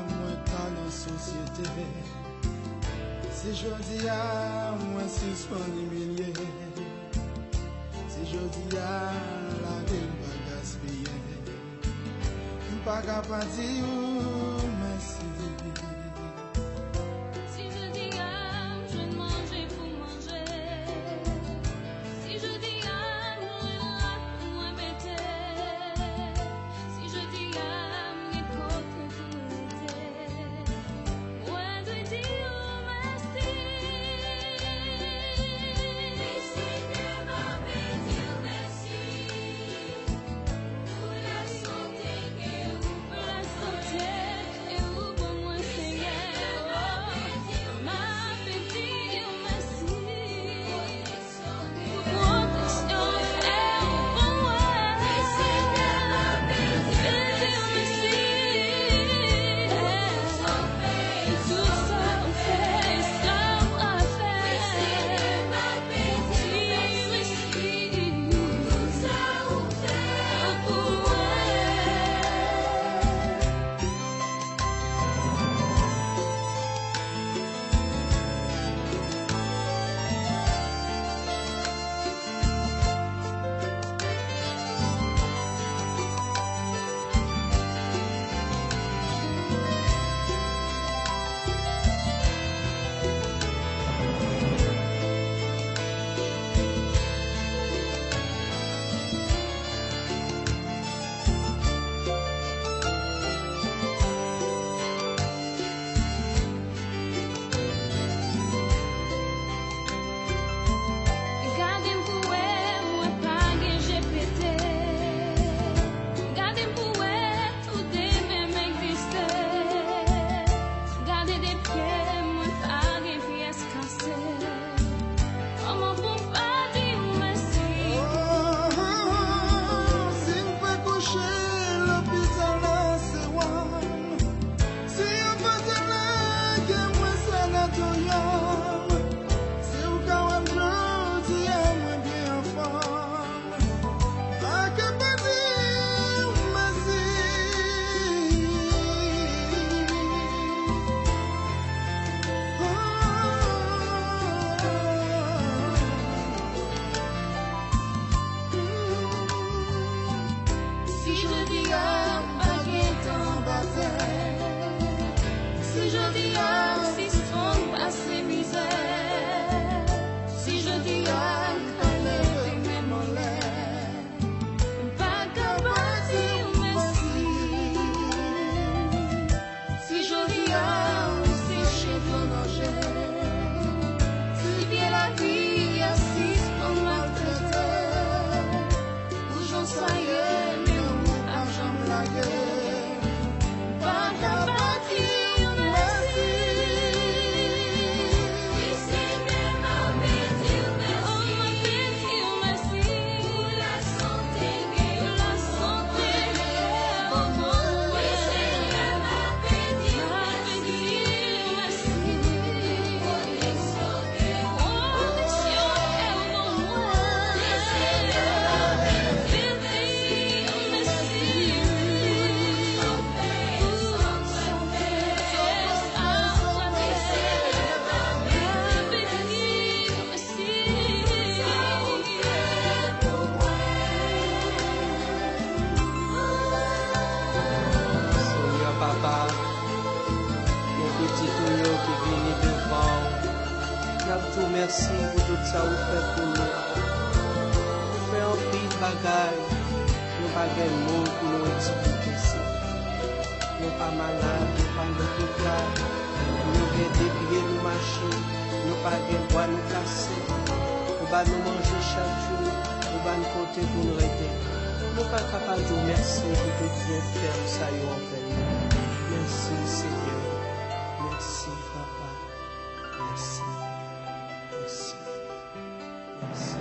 moi dans la société. Si je dis à moi suspend humilié. Si je dis à la vie pas gaspiller. Pas capable de dire merci. Merci pour tout ça que vous faites pour nous. Vous faites un pile de bagaille. Nous pas de mots pour nous expliquer ça. Nous pas malades, nous pas de l'hôpital. Nous avons des pieds, nous machines. Nous pas de bois, nous casser. Nous pas nous manger chaque jour. Nous pas nous côté pour nous aider. Nous pas capables de dire merci pour tout bien faire ça en fait. Merci Seigneur. Merci Papa. Merci. Merci. Merci.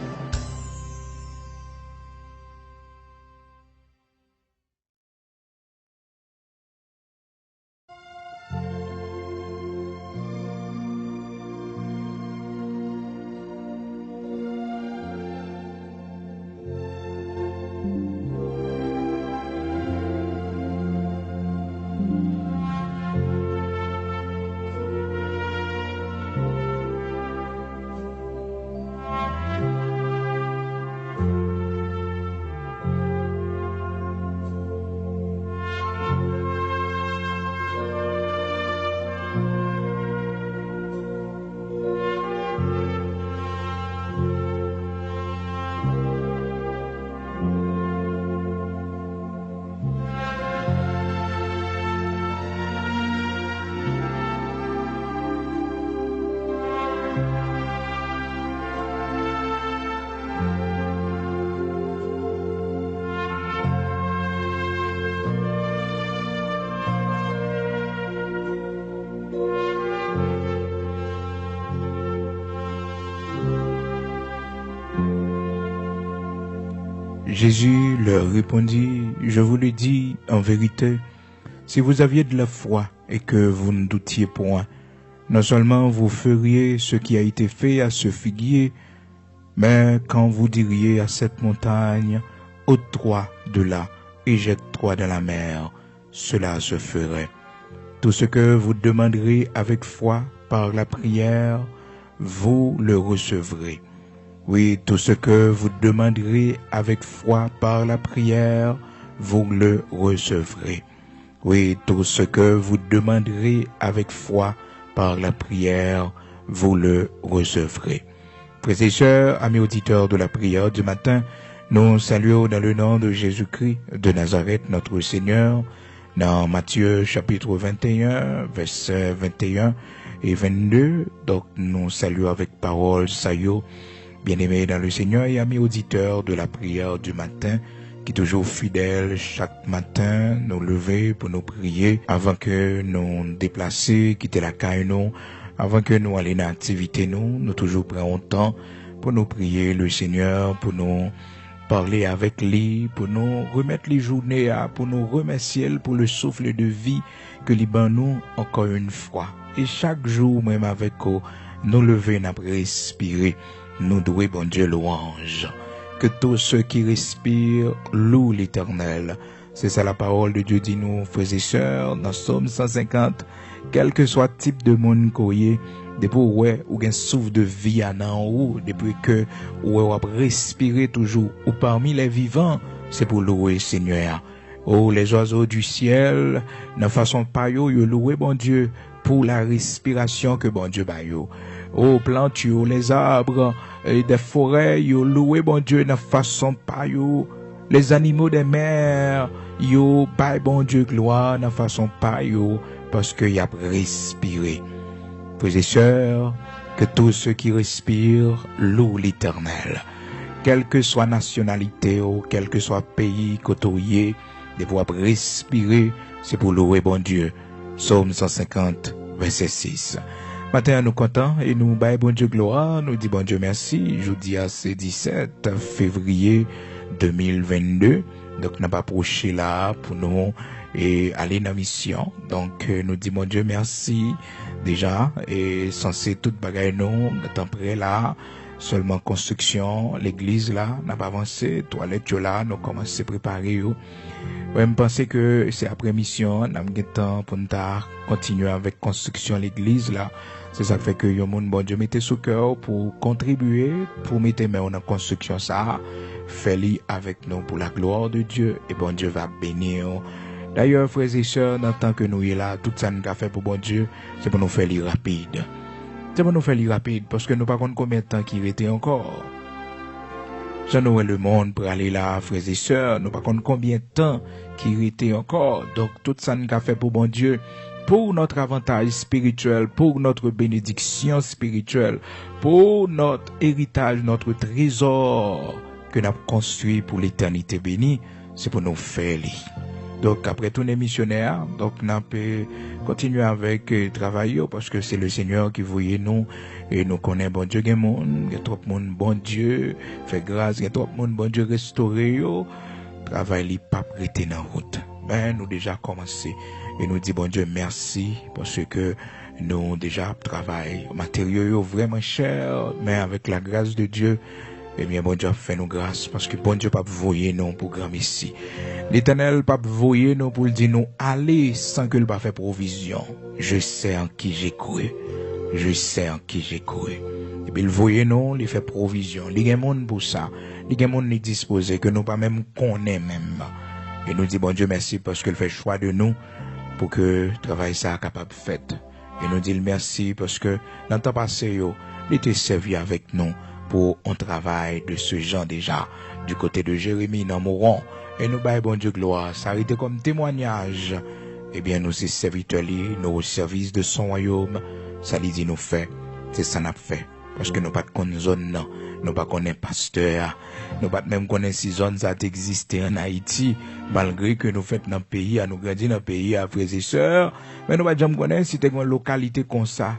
Jésus leur répondit, je vous le dis en vérité, si vous aviez de la foi et que vous ne doutiez point, non seulement vous feriez ce qui a été fait à ce figuier, mais quand vous diriez à cette montagne, ôte-toi de là et jette-toi dans la mer, cela se ferait. Tout ce que vous demanderez avec foi par la prière, vous le recevrez. Oui, tout ce que vous demanderez avec foi par la prière, vous le recevrez. Oui, tout ce que vous demanderez avec foi par la prière, vous le recevrez. Frères et sœurs, amis auditeurs de la prière du matin, nous saluons dans le nom de Jésus-Christ de Nazareth, notre Seigneur, dans Matthieu chapitre 21, versets 21 et 22. Donc, nous saluons avec parole, saillot, bien-aimés dans le Seigneur et amis auditeurs de la prière du matin, qui est toujours fidèle chaque matin, nous lever pour nous prier avant que nous déplacer, quitter la caille nous, avant que nous allions dans l'activité nous toujours prenons temps pour nous prier le Seigneur, pour nous parler avec lui, pour nous remettre les journées, pour nous remercier pour le souffle de vie que liban nous encore une fois. Et chaque jour, même avec nous lever, nous respirer, nous douer bon Dieu louange. Que tous ceux qui respirent louent l'Éternel. C'est ça la parole de Dieu dit nous, frères et sœurs, dans Psaume 150, quel que soit le type de monde qu'on y est, depuis ou un souffle de vie en haut, depuis que ou respirer toujours, ou parmi les vivants, c'est pour louer le Seigneur. Oh, les oiseaux du ciel, ne façon pas yo louer bon Dieu pour la respiration que bon Dieu ba yo. Oh, plantes, les arbres et des forêts, yo louer bon Dieu ne façon pas yo. Les animaux des mers, yo bail bon Dieu gloire ne façon pas yo parce que y a respiré. Frères et sœurs, que tous ceux qui respirent louent l'Éternel. Quelle que soit nationalité ou quel que soit pays côtoyé, de pouvoir respirer, c'est pour louer bon Dieu. Psaume 150, verset 6. Matin, nous comptons et nous baillons bon Dieu gloire, nous disons bon Dieu merci. Jeudi à ce 17 février 2022. Donc, n'a pas approché là pour nous et aller dans la mission. Donc, nous disons bon Dieu merci déjà et censé toute bagaille nous, temps près là. Seulement construction, l'église là, n'a pas avancé, toilette là, nous commençons à préparer. Je pense que c'est après mission, nous avons temps pour nous continuer avec construction l'église là. C'est ça qui fait que yon moun bon Dieu mettez sous cœur pour contribuer, pour mettre main dans construction ça, fais-le avec nous pour la gloire de Dieu et bon Dieu va bénir. D'ailleurs, frères et sœurs, dans le temps que nous y là, tout ça nous a fait pour bon Dieu, c'est pour nous faire le rapide. C'est pour nous faire le rapide parce que nous pas compte combien de temps qu'il était encore. Ça nous est le monde pour aller là, frères et sœurs, nous pas compte combien de temps qu'il était encore. Donc tout ça nous a fait pour bon Dieu, pour notre avantage spirituel, pour notre bénédiction spirituelle, pour notre héritage, notre trésor que nous avons construit pour l'éternité bénie, c'est pour nous faire. Donc après tous les missionnaires, donc nous peut continuer avec travail parce que c'est le Seigneur qui voyait nous et nous connaît bon Dieu, il y a trop de monde bon Dieu, fait grâce, il y a trop de monde bon Dieu restauré yo, travail li pas prêté dans route. Ben nous déjà commencé et nous dit bon Dieu merci parce que nous déjà travail matériaux vraiment cher, mais avec la grâce de Dieu, eh bien, bon Dieu fait nous grâce parce que bon Dieu pas voyer non pour grand ici. L'Éternel pas voyer non pour dire nous aller sans que le pas fait provision. Je sais en qui j'ai cru. Je sais en qui j'ai cru. Et puis le voyer non, il fait provision. Il y a monde pour ça. Il y a monde disposé que nous pas même connaît même. Et nous dit bon Dieu merci parce qu'il fait choix de nous pour que le travail ça capable fait. Et nous dit merci parce que dans le temps passé il était servi avec nous pour un travail de ce genre déjà du côté de Jérémie dans Moron et nous baillons bon Dieu gloire ça a été comme témoignage. Eh bien nous c'est serviteurs nous au service de son royaume ça lui dit nous fait c'est ça n'a fait parce que nous pas de zone non nous pas connaît pasteur nous pas même connaît si zone ça existe en Haïti malgré que nous fait dans le pays à nous grandir dans le pays à frères et sœurs mais nous pas jamais connaît si t'es une localité comme ça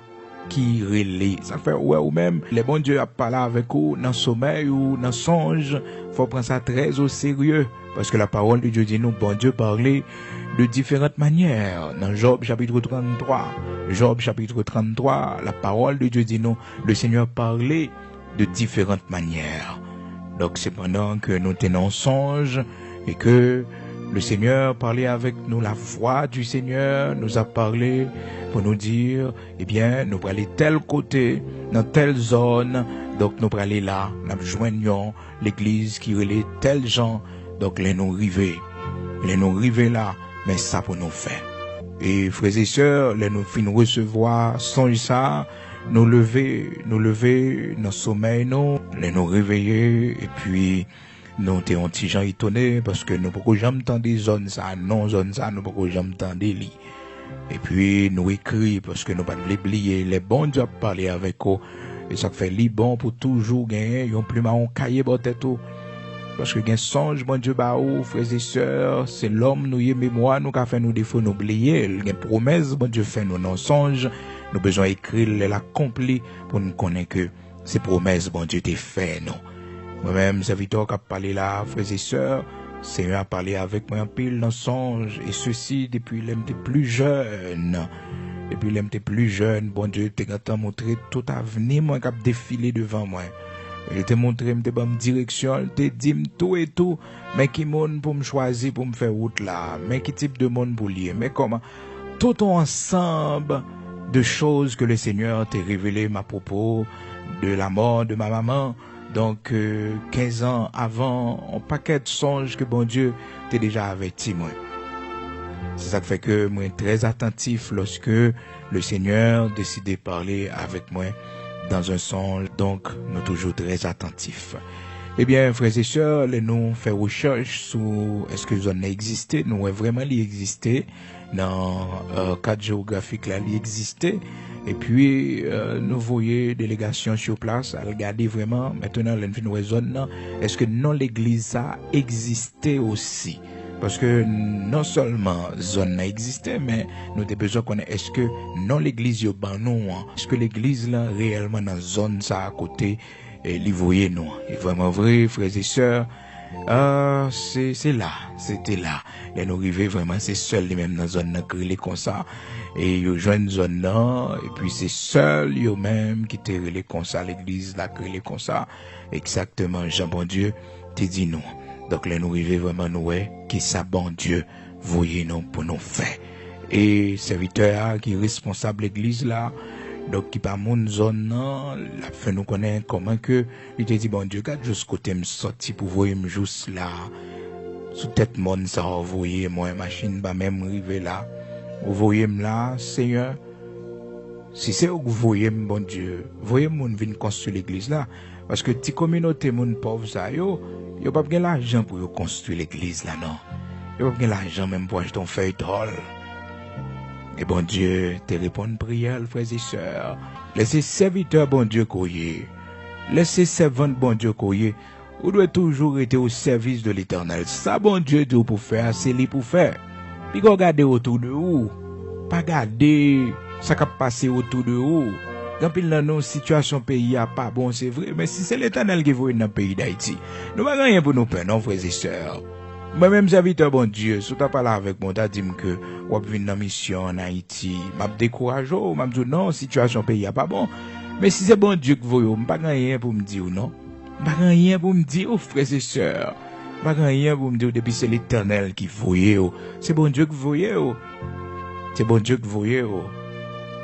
qui relève. Ça fait ouais ou même les bons Dieu a parlé avec vous dans sommeil ou dans songe, faut prendre ça très au sérieux parce que la parole de Dieu dit nous bon Dieu parlait de différentes manières. Dans Job chapitre 33, la parole de Dieu dit nous le Seigneur parlait de différentes manières. Donc c'est pendant que nous tenons songe et que le Seigneur parlait avec nous, la voix du Seigneur nous a parlé pour nous dire, eh bien, nous allons aller tel côté, dans telle zone, donc nous allons aller là, nous joignons l'église qui relève tel gens, donc les nous arriver là, mais ça pour nous faire. Et frères et sœurs, les nous fin recevoir, songe ça, nous lever, nos sommeil, nous, les nous réveiller, et puis, nous t'es un petit gens étonnés parce que nous pouvons jamais entendre des zones ça, non zones ça, nous pouvons jamais entendre des lits. Et puis nous écrit parce que nous pas oublier les bons Dieu parler avec eux et ça fait li bon pour toujours gagner un plume en cahier bon tête tout. Parce que gain songe bon Dieu ba ou frères et sœurs, c'est l'homme nous y mémoire nous qu'a fait nous défaut nous oublier, gain promesse bon Dieu fait nous non songe, nous besoin écrire l'accompli pour nous connaître que ces promesses bon Dieu t'ai fait nous. Moi-même, serviteur qui a parlé là, frères et sœurs, Seigneur a parlé avec moi en pile dans songe, et ceci depuis l'être plus jeune. Depuis l'être plus jeune, bon Dieu t'a montré tout avenir, moi, qui a défilé devant moi. Il t'a montré, m'te bonne direction, il t'a dit tout et tout, mais qui monde pour me choisir, pour me faire route là, mais qui type de monde pour lier, mais comment, tout ensemble de choses que le Seigneur t'a révélé à propos de la mort de ma maman. Donc, 15 ans avant, un paquet de songes que bon Dieu t'a déjà averti, moi. C'est ça qui fait que moi, très attentif lorsque le Seigneur décide de parler avec moi dans un songe. Donc, nous toujours très attentifs. Eh bien, frères et sœurs, nous faisons recherche sur est-ce que zone a existé. Nous, vraiment, il existé. Dans cadre géographique, là, il existait. Et puis, nous voyons délégation sur place, à regarder vraiment, maintenant, l'enfin zone, est-ce que non l'église ça existait aussi? Parce que non seulement zone n'a existé, mais nous avons besoin de connaître, est-ce que non l'église y a nous, est-ce que l'église là, réellement dans zone ça à côté, et l'y voyez nous? Et vraiment vrai, frères et sœurs, c'était là. Et nous arrivons vraiment, c'est seul, les mêmes dans zone, créé comme ça. Et ils joignent zone là, et puis c'est seul, eux même qui t'est relé comme ça, l'église là, créé comme ça. Exactement, Jean bon Dieu, t'es dit nous. Donc là, nous arrivons vraiment, nous, qui ça bon Dieu, voyez nous pour nous faire. Et serviteur qui est responsable de l'église là, donc qui par mon zone là, la fait nous connaître comment que, il te dit bon Dieu, quand juste côté me sorti pour voyer me juste là, sous tête monde ça, vous voyez, moi, machine, bah même arriver là. Vous voyez là, Seigneur, si c'est où vous voyez, bon Dieu, voyez mon vin construire l'église là, parce que ti communauté mon pauvre ça yo pas bien l'argent pour construire l'église là non. Yo pas bien l'argent même pour acheter un feuilleton. Et bon Dieu, te répondre prière, frères et sœurs. Laissez serviteur bon Dieu couiller. Laissez servant bon Dieu couiller. Vous devez toujours être au service de l'Éternel. Ça bon Dieu dit pour faire, c'est lui pour faire. Puis regardez autour de vous. Pas garder ça qui a passé autour de vous. Quand il y a une situation pays a pas bon, c'est vrai, mais si c'est l'Éternel qui veut dans le pays d'Haïti, nous n'avons rien pour nous faire, non, frères et sœurs. Moi-même, serviteur bon Dieu, si tu as parlé avec moi, tu as dit que vous avez une mission en Haïti, m'a découragé, m'a dit non, situation pays a pas bon. Mais si c'est bon Dieu que vous voyez, pas rien pour me dire non. Pas rien pour me dire, frères et sœurs. Pas rien pour me dire depuis c'est l'Éternel qui voyait. C'est bon Dieu que vous voyez. C'est bon Dieu que vous voyez.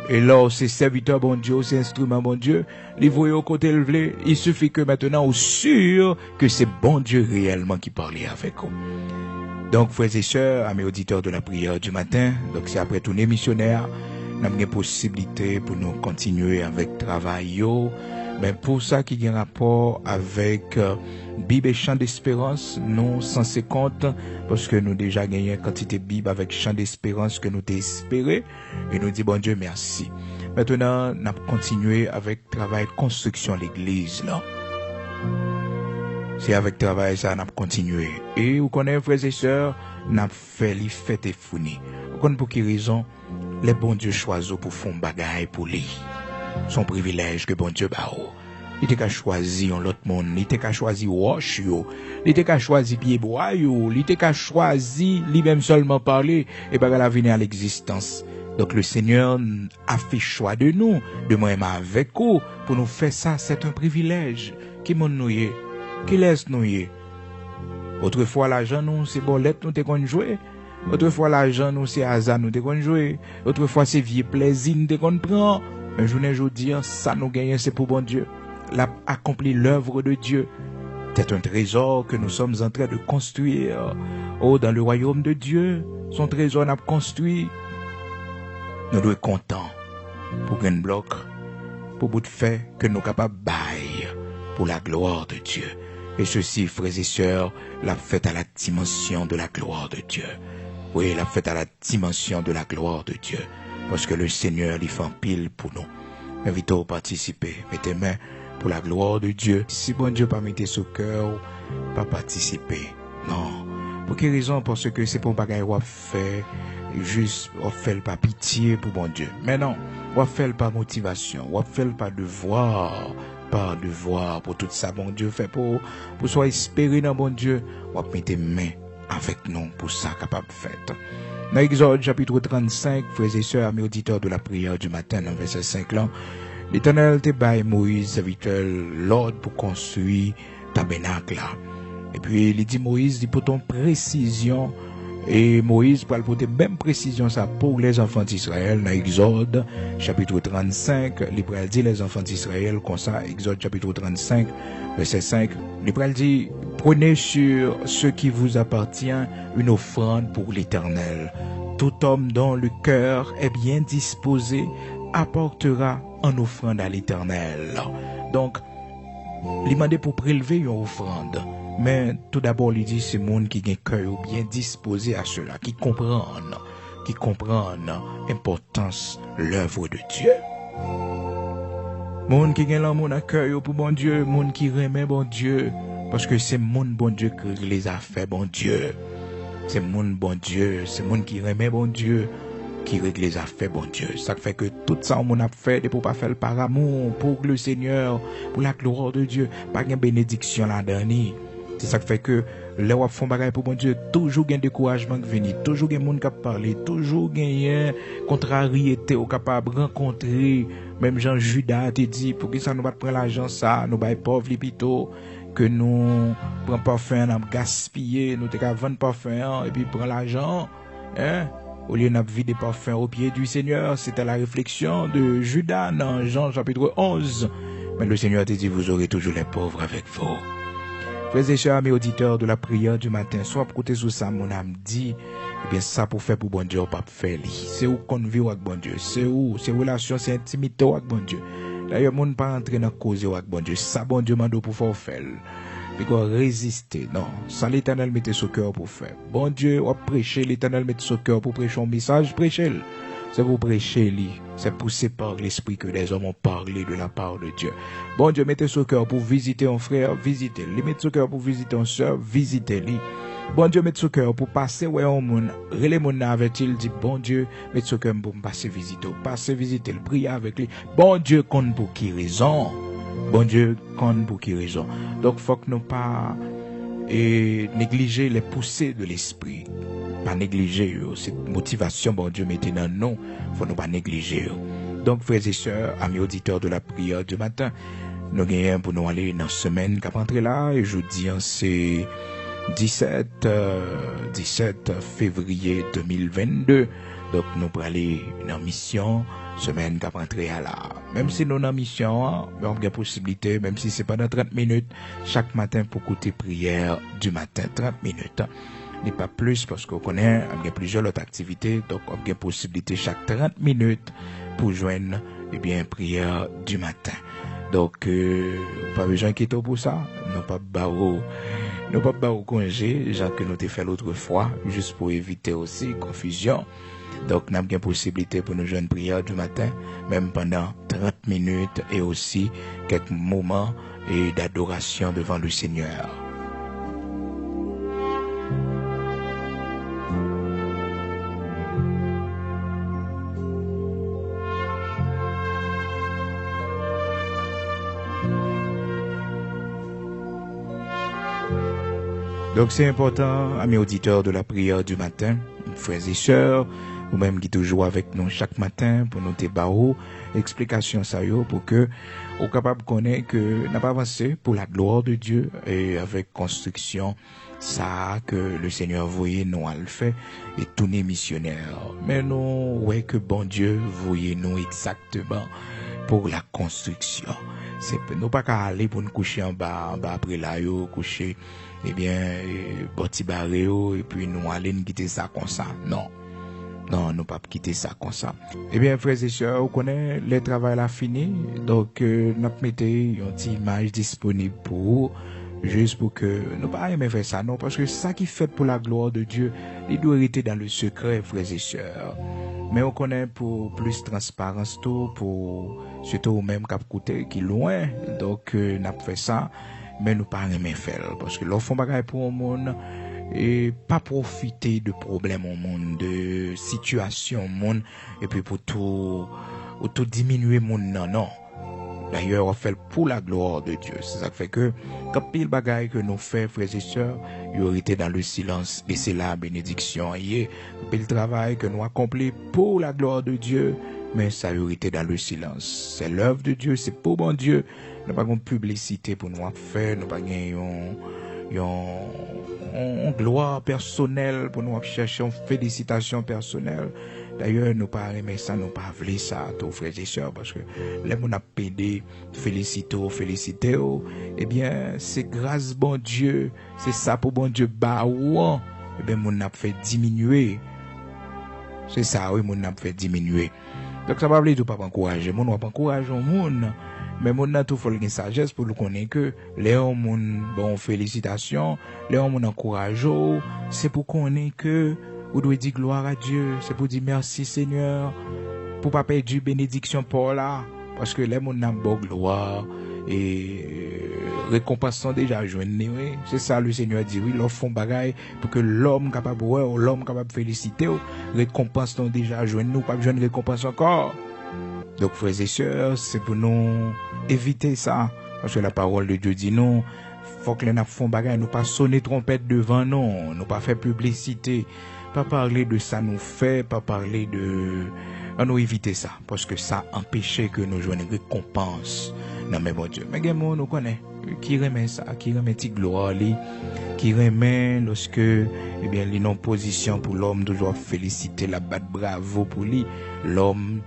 Et là, c'est serviteur bon Dieu, c'est instrument bon Dieu, les voyez au côté levé, il suffit que maintenant, on sûr que c'est bon Dieu réellement qui parlait avec vous. Donc, frères et sœurs, amis auditeurs de la prière du matin, donc c'est après tout les missionnaires, nous avons une possibilité pour nous continuer avec le travail, mais pour ça qui a un rapport avec Bible et Chant d'Espérance, nous 150, parce que nous déjà gagné une quantité de Bible avec Chant d'Espérance que nous espéré, et nous dit bon Dieu merci. Maintenant, nous avons continué avec le travail de construction de l'église, là. C'est avec le travail ça, nous avons continué. Et vous connaissez, frères et sœurs, nous avons fait les fêtes et fournis. Vous connaissez pour quelle raison? Les bons Dieu choisissent pour faire un bagage pour lui. son privilège que bon Dieu ba ou. Il était qu'à choisir l'autre monde, il était qu'à choisir roche yo, il était qu'à choisir pied bois yo, il était qu'à choisir lui-même seulement parler et pas la venir à l'existence. Donc le Seigneur a fait choix de nous, de moi-même avec vous, pour nous faire ça, c'est un privilège. Qui m'en nouye, qui laisse nouye. Autrefois l'argent nous c'est bolette nous te qu'on jouer. Autrefois l'argent nous c'est hasard nous te qu'on jouer. Autrefois c'est vieux plaisir nous te qu'on prend. Mais je ne dis ça nous gagne c'est pour bon Dieu. L'a accompli l'œuvre de Dieu. C'est un trésor que nous sommes en train de construire. Oh, dans le royaume de Dieu, son trésor n'a pas construit. Nous devons être contents pour un bloc, pour bout de fait que nous sommes capables de bailler pour la gloire de Dieu. Et ceci, frères et sœurs, la fête à la dimension de la gloire de Dieu. Oui, la fête à la dimension de la gloire de Dieu. Parce que le Seigneur, il fait en pile pour nous. Invitez-vous à participer. Mettez main pour la gloire de Dieu. Si bon Dieu pas mettre ce cœur, pas participer. Non. Pour quelle raison? Parce que c'est pour bagaille ou fait, juste, on fait pas pitié pour bon Dieu. Mais non, on fait pas motivation, on fait pas devoir, pour tout ça, bon Dieu fait pour soit espérer dans bon Dieu, on mettre main avec nous pour ça capable de faire. Dans Exode chapitre 35, frères et sœurs, amis auditeurs de la prière du matin, dans verset 5 là, l'Éternel te baille Moïse, serviteur, l'ordre pour construire tabernacle là. Et puis il dit Moïse, dit pour ton précision, et Moïse pour apporter même précision ça pour les enfants d'Israël dans Exode chapitre 35, il dit les enfants d'Israël comme ça, Exode chapitre 35 verset 5, il dit prenez sur ce qui vous appartient une offrande pour l'Éternel. Tout homme dont le cœur est bien disposé apportera en offrande à l'Éternel. Donc il m'a demandé pour prélever une offrande. Mais tout d'abord, il dit c'est monde qui a un cœur bien disposé à cela, qui comprennent l'importance de l'œuvre de Dieu. Monde qui a l'amour dans le cœur pour bon Dieu, monde qui remet bon Dieu, parce que c'est monde bon Dieu qui les a fait bon Dieu. C'est monde bon Dieu, c'est monde qui remet bon Dieu, qui règle les affaires bon Dieu. Ça fait que tout ça on a fait pour pas faire par amour pour le Seigneur, pour la gloire de Dieu, pas une bénédiction là-dedans. C'est ça qui fait que les wap font bagaille pour bon Dieu, toujours gain découragement qui vient, toujours gain monde qui parler, toujours gain contrariété au capable rencontrer, même Jean Judas te dit pour que ça nous pas prendre l'argent ça, nous bail pauvre les plutôt que nous prend parfum, nous gaspiller, nous te ka vendre parfum et puis prend l'argent, hein? Au lieu de vider parfum au pied du Seigneur, c'était la réflexion de Judas dans Jean chapitre 11. Mais le Seigneur te dit vous aurez toujours les pauvres avec vous. Frères et chers, mes auditeurs de la prière du matin, soit pour côté sur ça, mon âme dit, eh bien, ça pour faire pour bon Dieu, pas pour faire li. C'est où qu'on vit avec bon Dieu. C'est où, c'est relation, c'est intimité avec bon Dieu. D'ailleurs, mon pas entrer dans cause avec bon Dieu. Ça, bon Dieu, m'a pour faire. Il faut résister. Non. Ça, l'Éternel mette son cœur pour faire. Bon Dieu, on prêcher, l'Éternel mette son cœur pour prêcher un message, prêcher. C'est pour prêcher, c'est poussé par l'esprit que les hommes ont parlé de la part de Dieu. Bon Dieu, mettez son cœur pour visiter un frère, visitez-le. Mettez son cœur pour visiter une soeur, visitez-le. Bon Dieu, mettez son cœur pour passer ouais au monde. Relais mon avait-il dit, bon Dieu, mettez son cœur pour passer visiter, prier avec lui. Bon Dieu, compte pour qui raison. Bon Dieu, compte pour qui raison. Donc, faut que nous pas négliger les poussées de l'esprit. Pas négliger cette motivation, bon Dieu, mettez dans nous, faut nous pas négliger. Donc, frères et sœurs, amis auditeurs de la prière du matin, nous gagnons pour nous aller dans la semaine qui va rentrer là, et je dis, c'est 17 février 2022. Donc, nous pour aller dans la mission, semaine qui va rentrer là. Même si nous dans la mission, on a la possibilité, même si c'est pas dans 30 minutes, chaque matin pour écouter prière du matin, 30 minutes. N'est pas plus parce qu'on connaît, il y a plusieurs autres activités, donc on a une possibilité chaque 30 minutes pour joindre, eh bien, prière du matin. Donc, pas besoin d'inquiéter pour ça, non pas barreau congé, genre que nous t'ai fait l'autre fois, juste pour éviter aussi confusion. Donc, nous avons une possibilité pour nous joindre prière du matin, même pendant 30 minutes et aussi quelques moments d'adoration devant le Seigneur. Donc c'est important, amis auditeurs de la prière du matin, frères et sœurs, vous-même qui toujours avec nous chaque matin pour nous débarrer explication ça yo pour que au capable connaître que n'a pas avancé pour la gloire de Dieu et avec construction ça que le Seigneur voyait nous à le fait et tous les missionnaires. Mais nous ouais que bon Dieu voyait nous exactement pour la construction. C'est nous pas qu'à aller pour nous coucher en bas après là yo coucher eh bien bâti barré et puis nous aller nous quitter ça comme ça. Non. Non, nous pas quitter ça comme ça. Eh bien, frères et sœurs, vous connaissez, le travail là fini. Donc, nous mettons une petite image disponible pour vous, juste pour que nous pas aimer faire ça, non, parce que ça qui fait pour la gloire de Dieu, il doit rester dans le secret, frères et sœurs. Mais on connaît pour plus transparence tout, pour surtout au même cap côté qui est loin. Donc, nous avons fait ça, mais nous pas aimer faire, parce que l'offre bagaille pour le monde, et pas profiter de problèmes au monde, de situations au monde, et puis pour tout diminuer mon non. D'ailleurs, on fait pour la gloire de Dieu. C'est ça qui fait que, quand pile bagaille que nous faisons, frères et sœurs, il aurait été dans le silence, et c'est la bénédiction. Et le travail que nous accomplissons pour la gloire de Dieu, mais ça aurait été dans le silence. C'est l'œuvre de Dieu, c'est pour bon Dieu. Nous n'avons pas de publicité pour nous faire, nous n'avons pas une gloire personnelle pour nous chercher une félicitation personnelle. D'ailleurs, nous pas aimer ça, nous pas voulu ça, tous frères et sœurs, parce que les gens ont pédé, féliciter, eh bien, c'est grâce bon Dieu, c'est ça pour bon Dieu, eh bien, mon a fait diminuer. C'est ça, oui, mon a fait diminuer. Donc, ça va pas tout pas encourager, mon va encourager au monde. Mais mon a tout faut une sagesse pour le connaître que les hommes bon félicitations, les hommes encouragent, c'est pour connaître que vous devez dire gloire à Dieu, c'est pour dire merci Seigneur, pour pas perdre bénédiction pour là, parce que les gens ont bon gloire et récompense sont déjà joints. C'est ça le Seigneur dit, oui, l'offre font bagaille pour que l'homme capable ou l'homme capable féliciter, récompense sont déjà joints, nous pas besoin de récompense encore. Donc frères et sœurs, c'est pour nous éviter ça, parce que la parole de Dieu dit non, faut que les gens font bagaille, nous pas sonner trompette devant nous pas faire publicité, pas parler de ça nous fait, pas parler de nous éviter ça, parce que ça empêchait que nous jouions une récompense. Non mais bon Dieu, mais nous connaît qui remet ça, qui remet petite gloire, qui remet lorsque eh bien les non position pour l'homme toujours féliciter la batte bravo pour lui, l'homme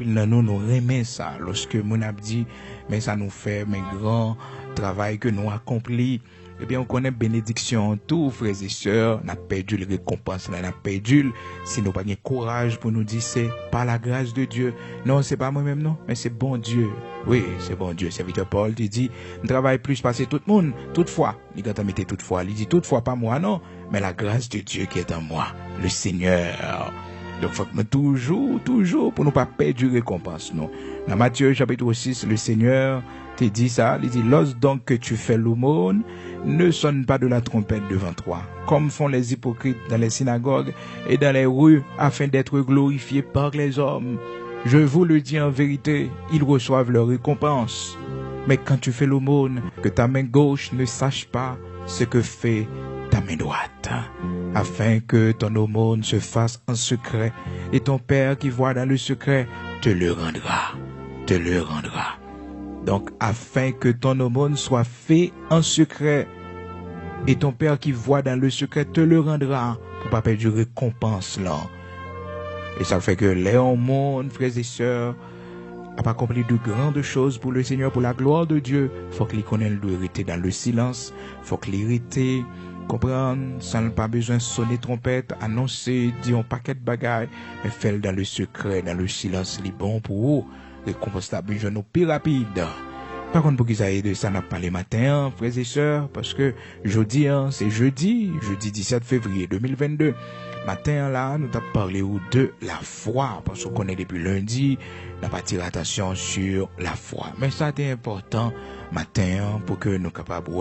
nous remet ça lorsque mon a dit mais ça nous fait un grand travail que nous accompli. Eh bien on connaît bénédiction tout frères et sœurs, n'a perdu les récompenses, n'a perdu si nous pas de courage pour nous dire c'est par la grâce de Dieu. Non, c'est pas moi-même non, mais c'est bon Dieu. Oui, c'est bon Dieu. Serviteur Paul il dit travaille plus passer tout le monde toutefois. Il quand mettait toutefois, il dit toutefois pas moi non, mais la grâce de Dieu qui est en moi, le Seigneur. Donc, faut que toujours, pour ne pas perdre de récompense, non. Dans Matthieu, chapitre 6, le Seigneur te dit ça, il dit, lorsque donc que tu fais l'aumône, ne sonne pas de la trompette devant toi, comme font les hypocrites dans les synagogues et dans les rues, afin d'être glorifiés par les hommes. Je vous le dis en vérité, ils reçoivent leur récompense. Mais quand tu fais l'aumône, que ta main gauche ne sache pas ce que fait ta main droite, afin que ton aumône se fasse en secret, et ton Père qui voit dans le secret te le rendra. Donc, afin que ton aumône soit fait en secret, et ton Père qui voit dans le secret te le rendra, pour pas perdre de récompense là. Et ça fait que les aumônes, frères et sœurs, a pas accompli de grandes choses pour le Seigneur, pour la gloire de Dieu. Faut qu'il connaisse le hériter dans le silence, faut qu'il hériter comprendre, sans pas besoin de sonner trompette, annoncer, dire un paquet de bagailles, mais faire dans le secret, dans le silence, les bons pour vous, récompense la besoin nous plus rapide. Par contre, pour qu'ils aillent de ça, n'a pas les matins, frères et sœurs, parce que jeudi, c'est jeudi 17 février 2022. Matin, là, nous avons parlé de la foi, parce qu'on connaît depuis lundi, n'a pas tiré attention sur la foi. Mais ça, c'est important, matin, pour que nous capables,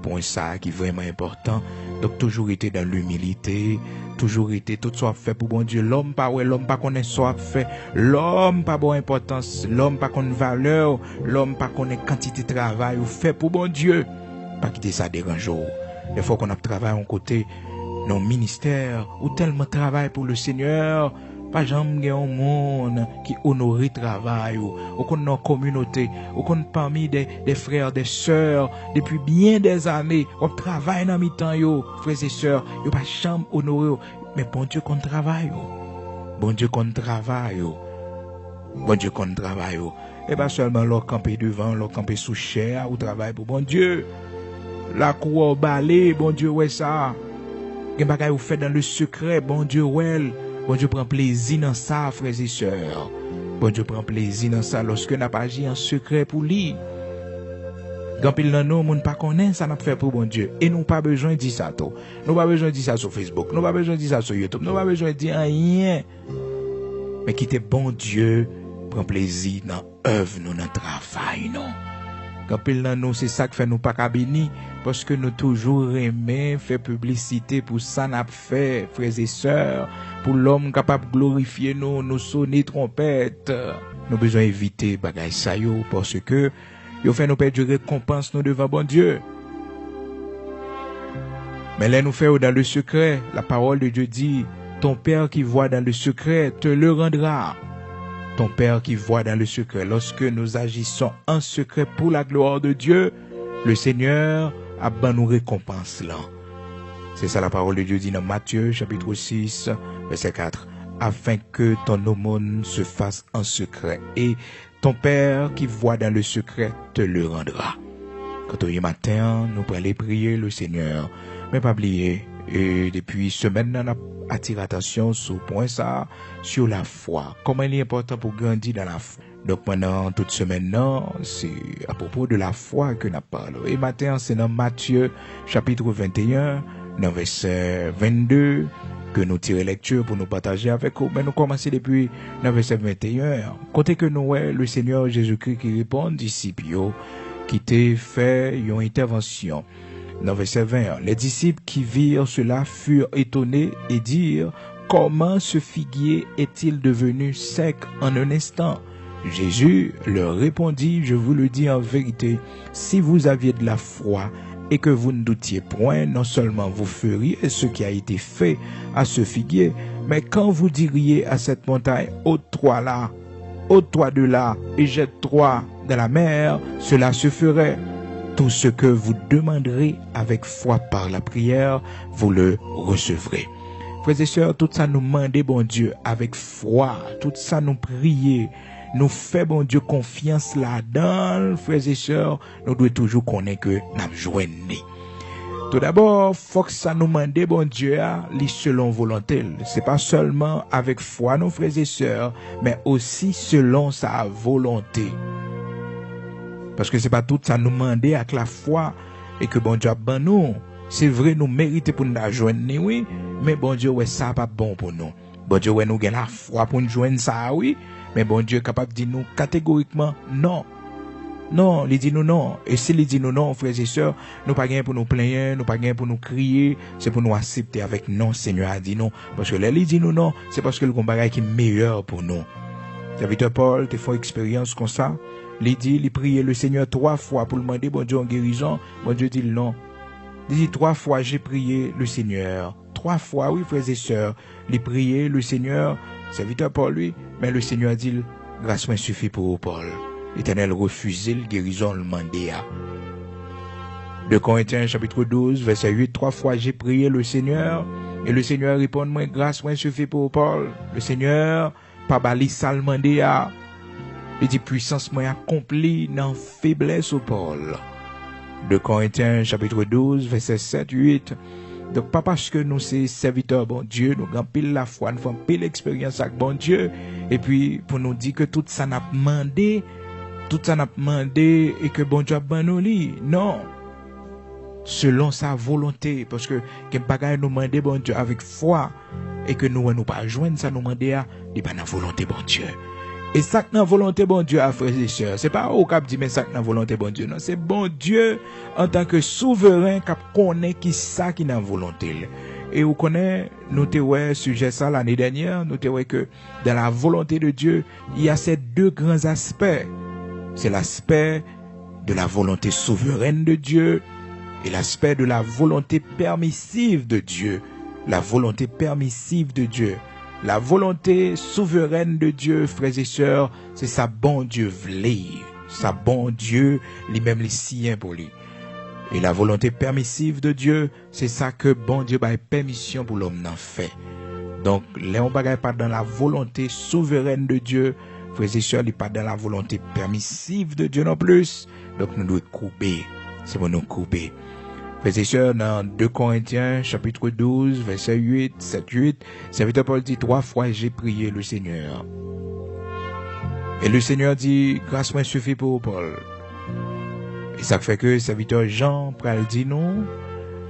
pour ça qui est vraiment important. Donc, toujours été dans l'humilité, toujours été tout soit fait pour bon Dieu. L'homme pas connaît soit fait, l'homme pas bonne importance, l'homme pas connaît valeur, l'homme pas connaît quantité de travail ou fait pour bon Dieu. Pas quitter ça dérange. des fois qu'on a travaillé en côté, nos ministères, ou tellement travail pour le Seigneur, pas jamais un monde qui honore le travail, ou qu'on dans la communauté, ou qu'on parmi des frères, des sœurs, depuis bien des années, on travaille dans mi-temps, frères et sœurs, yo pas jamais honoré, mais bon Dieu qu'on travaille, bon Dieu qu'on travaille, bon Dieu qu'on travaille, et pas seulement leur camper devant, leur camper sous chair, ou travail pour bon Dieu, la cour au balai, bon Dieu, ouais ça, gen bagay ou fait dans le secret, bon Dieu, ouais. Bon Dieu prend plaisir dans ça, frères et sœurs. Bon Dieu prend plaisir dans ça lorsque n'a pas agi en secret pour lui. Quand pile dans nous, moun pas connaît ça n'a fait pour bon Dieu. Et nous pas besoin de dire ça tout. Nous pas besoin de dire ça sur Facebook. Nous pas besoin de dire ça sur YouTube. Nous pas besoin de dire rien. Mais qui était bon Dieu prend plaisir dans œuvre, nous dans travail, non. Quand pile dans nous, c'est ça qui fait nous pas cabini. Parce que nous toujours aimons faire publicité pour ça n'a fait, frères et sœurs, pour l'homme capable de glorifier nous, nous sonner trompette. Nous besoin éviter bagay ça yo, parce que yo fait nous perdre récompense nous devant bon Dieu. Mais là nous fait dans le secret, la parole de Dieu dit, ton Père qui voit dans le secret te le rendra. Ton Père qui voit dans le secret, lorsque nous agissons en secret pour la gloire de Dieu, le Seigneur a ban nous récompense là. C'est ça la parole de Dieu dit dans Matthieu chapitre 6 verset 4. Afin que ton aumône se fasse en secret et ton Père qui voit dans le secret te le rendra. Quand au matin, nous prenons prier le Seigneur. Mais pas oublier, et depuis semaine, on a attiré attention sur point ça, sur la foi. Comment il est important pour grandir dans la foi. Donc pendant toute semaine, non, c'est à propos de la foi que nous parlons. Et matin, c'est dans Matthieu chapitre 21, dans verset 22, que nous tirons lecture pour nous partager avec vous. Mais nous commençons depuis dans verset 21. Côté que nous, le Seigneur Jésus-Christ qui répond, disciples, qui t'a fait une intervention. Dans verset 20, les disciples qui virent cela furent étonnés et dirent, comment ce figuier est-il devenu sec en un instant? Jésus leur répondit, je vous le dis en vérité, si vous aviez de la foi et que vous ne doutiez point, non seulement vous feriez ce qui a été fait à ce figuier, mais quand vous diriez à cette montagne, ôte-toi là, ôte-toi de là et jette-toi dans la mer, cela se ferait. Tout ce que vous demanderez avec foi par la prière, vous le recevrez. Frères et sœurs, tout ça nous demander, bon Dieu, avec foi, tout ça nous prier, nous fait, bon Dieu, confiance là-dedans, frères et sœurs, nous devons toujours connaître que nous joignons. Tout d'abord, faut que ça nous demande, bon Dieu, les selon volonté. C'est pas seulement avec foi, nos frères et sœurs, mais aussi selon sa volonté. Parce que c'est pas tout ça nous demander avec la foi et que bon Dieu a ben nous. C'est vrai, nous méritons pour nous joindre, oui, mais bon Dieu, ouais, ça pas bon pour nous. Bon Dieu, ouais, nous avons la foi pour nous joindre ça, oui, mais bon Dieu est capable de dire nous catégoriquement non. Non, il dit nous non. Et s'il dit nous non, frères et sœurs, nous pas gain pour nous plaindre, nous pas gain pour nous crier, c'est pour nous accepter avec non, Seigneur a dit non. Parce que là, il dit nous non, c'est parce que le combat qui est meilleur pour nous. Serviteur Paul, tu fais expérience comme ça. Il dit, il priait le Seigneur 3 fois pour le demander, bon Dieu en guérison. Bon Dieu dit non. Il dit 3 fois, j'ai prié le Seigneur. 3 fois, oui, frères et sœurs. Il priait le Seigneur, serviteur Paul, lui. Mais le Seigneur dit, grâce moi suffit pour Paul. L'Éternel refusait le guérison, le mandé. 2 Corinthiens, chapitre 12, verset 8. 3 fois, j'ai prié le Seigneur. Et le Seigneur répond, moi, grâce moi suffit pour Paul. Le Seigneur, pas bali sale mandé. Il dit puissance moi accomplie dans faiblesse au Paul. 2 Corinthiens chapitre 12 verset 7 8. Donc pas parce que nous c'est serviteurs bon Dieu, nous avons pile la foi, nous avons pile l'expérience avec bon Dieu et puis pour nous dire que tout ça n'a demandé, et que bon Dieu a ben nous li. Non. Selon sa volonté parce que bagaille nous demander bon Dieu avec foi et que nous pas joindre ça nous demander à pas dans volonté bon Dieu. Et ça que dans volonté bon Dieu à frères et sœurs, c'est pas au cap dit mais ça que dans volonté bon Dieu, non, c'est bon Dieu en tant que souverain qui connaît qui ça qui dans volonté. Et vous connaissez, nous te ouais sujet ça l'année dernière, nous te ouais que dans la volonté de Dieu, il y a ces deux grands aspects. C'est l'aspect de la volonté souveraine de Dieu et l'aspect de la volonté permissive de Dieu. La volonté permissive de Dieu. La volonté souveraine de Dieu, frères et sœurs, c'est sa bon Dieu vle. Sa bon Dieu, lui-même les siens pour lui. Et la volonté permissive de Dieu, c'est ça que bon Dieu a permission pour l'homme d'en faire. Donc, là, on ne pas dans la volonté souveraine de Dieu. Frères et sœurs, il n'est pas dans la volonté permissive de Dieu non plus. Donc, nous devons couper. C'est pour nous couper. Frères et sœurs, dans 2 Corinthiens, chapitre 12, verset 8, 7-8, serviteur Paul dit 3 fois, j'ai prié le Seigneur. Et le Seigneur dit, grâce moi suffit pour Paul. Et ça fait que serviteur Jean pral dit nous,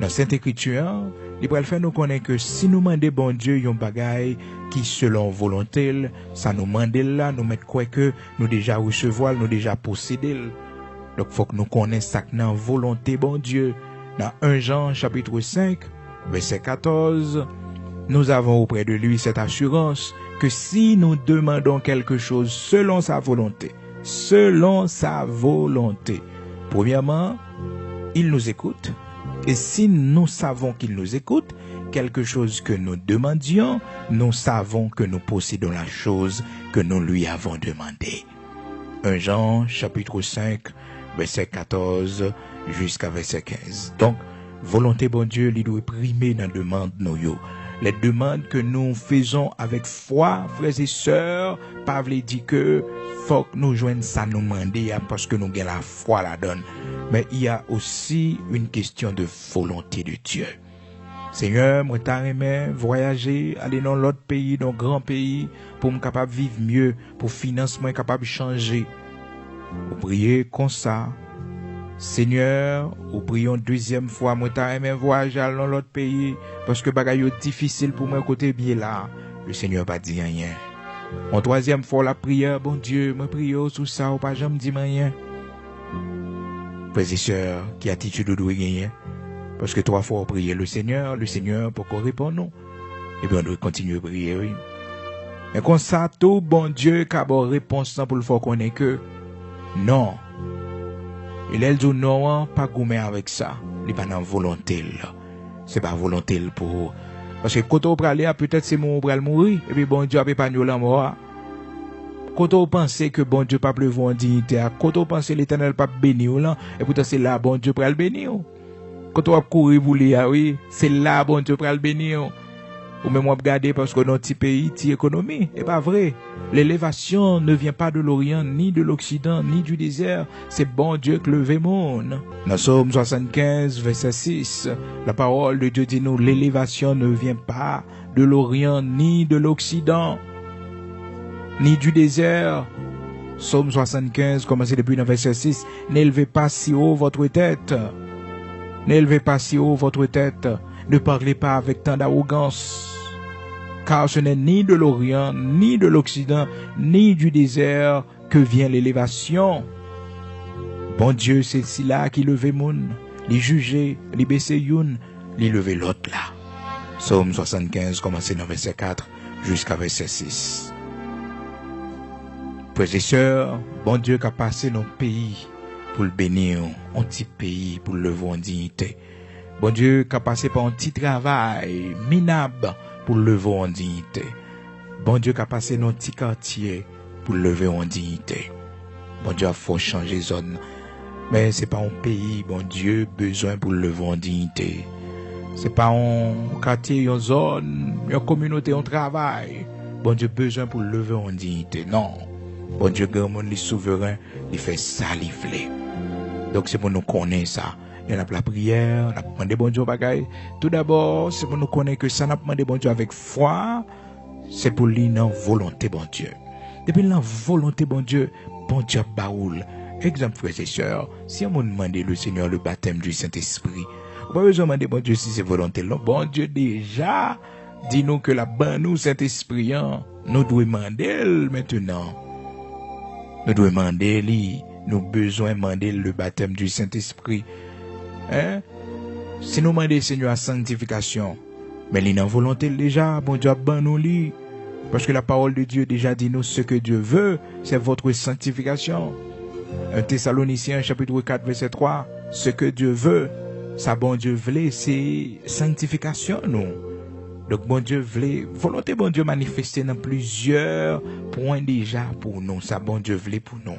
dans Sainte Écriture, il pral faire nous connaître que si nous demandons bon Dieu yon bagay qui selon volonté, ça nous demande là, nous mettre quoi que nous déjà recevoir, nous déjà posséder. Donc faut que nous connaissions ça que dans volonté bon Dieu. Dans 1 Jean chapitre 5, verset 14, nous avons auprès de lui cette assurance que si nous demandons quelque chose selon sa volonté, premièrement, il nous écoute. Et si nous savons qu'il nous écoute, quelque chose que nous demandions, nous savons que nous possédons la chose que nous lui avons demandé. 1 Jean chapitre 5, verset 14 jusqu'à verset 15. Donc, volonté bon Dieu, il doit primer dans la demande nous yo. Les demandes que nous faisons avec foi, frères et sœurs, Pavel dit que faut que nous joignons ça nous demander parce que nous avons la foi la donne. Mais il y a aussi une question de volonté de Dieu. Seigneur, moi t'aimerais voyager, aller dans l'autre pays, dans grand pays, pour me capable vivre mieux, pour financement capable changer. Vous priez comme ça. Seigneur, ou prions deuxième fois, moi t'aimerais voyager dans l'autre pays, parce que bagay yo difficile pour moi côté bien là. Le Seigneur pas dit rien. En troisième fois la prière, bon Dieu, moi prie sous ça, ou pas jamais dit rien. Frères et sœurs, qui attitude doit gagner? Parce que 3 fois on prie le Seigneur pour qu'on réponde nous. Et bien on doit continuer à prier, oui. Mais comme ça, tout bon Dieu qui a une réponse pour le faire connaître que non. Il a dit non, pas gourmet avec ça. Il n'est pas dans volonté là. C'est pas volonté pour. Parce que quand on peut aller, peut-être c'est mon pour mourir. Et puis bon Dieu a pas nous la mort. Quand on pense que bon Dieu pas pleuvoir en dignité, quand on pense l'Éternel pas bénir là, et pourtant c'est là bon Dieu pour le bénir. Quand on courir pour lui, oui, c'est là bon Dieu pour le bénir. Ou même regarder parce que notre pays, notre économie, c'est pas vrai. L'élévation ne vient pas de l'Orient, ni de l'Occident, ni du désert. C'est bon Dieu qui lève le monde. Dans Psaume 75, verset 6, la parole de Dieu dit nous, l'élévation ne vient pas de l'Orient, ni de l'Occident, ni du désert. Psaume 75, commencez depuis le verset 6, n'élevez pas si haut votre tête. N'élevez pas si haut votre tête. Ne parlez pas avec tant d'arrogance. Car ce n'est ni de l'Orient, ni de l'Occident, ni du désert que vient l'élévation. Bon Dieu, c'est si là qui levait moun, les juger, les baisser youn, les lever l'autre là. Psaume 75, commencez dans verset 4 jusqu'à verset 6. Frères et sœurs, bon Dieu qui a passé nos pays pour le bénir, un petit pays pour le lever en dignité. Bon Dieu qui a passé par un petit travail minable pour le lever en dignité. Bon Dieu qui a passé dans un petit quartier pour le lever en dignité. Bon Dieu a faut changer zone. Mais c'est pas un pays, bon Dieu, besoin pour le lever en dignité. C'est pas un quartier, une zone, une communauté, un travail. Bon Dieu besoin pour le lever en dignité. Non. Bon Dieu, grand monde, les souverains, il fait ça, il fait. Donc c'est pour nous connaître ça. Il y a la prière, on a demandé bon Dieu bagaille. Tout d'abord, c'est pour nous connaître que ça n'a pas demandé bon Dieu avec foi, c'est pour lui dans volonté bon Dieu. Depuis la volonté bon Dieu baoul. Exemple frères et sœurs, si on demande le Seigneur le baptême du Saint-Esprit, on pas besoin de demander bon Dieu si c'est volonté. Non, bon Dieu déjà dit nous que la ban nous Saint-Esprit, nous devons demander maintenant. Nous devons demander lui, nous besoin demander le baptême du Saint-Esprit. Hein? Si nous demandons Seigneur à sanctification, mais il est en volonté déjà, bon Dieu ban nous li. Parce que la parole de Dieu déjà dit nous ce que Dieu veut, c'est votre sanctification. 1 Thessaloniciens chapitre 4 verset 3, ce que Dieu veut, ça bon Dieu voulait, c'est sanctification, non. Donc, bon Dieu voulait, volonté bon Dieu manifester dans plusieurs points déjà pour nous. Ça, bon Dieu voulait pour nous.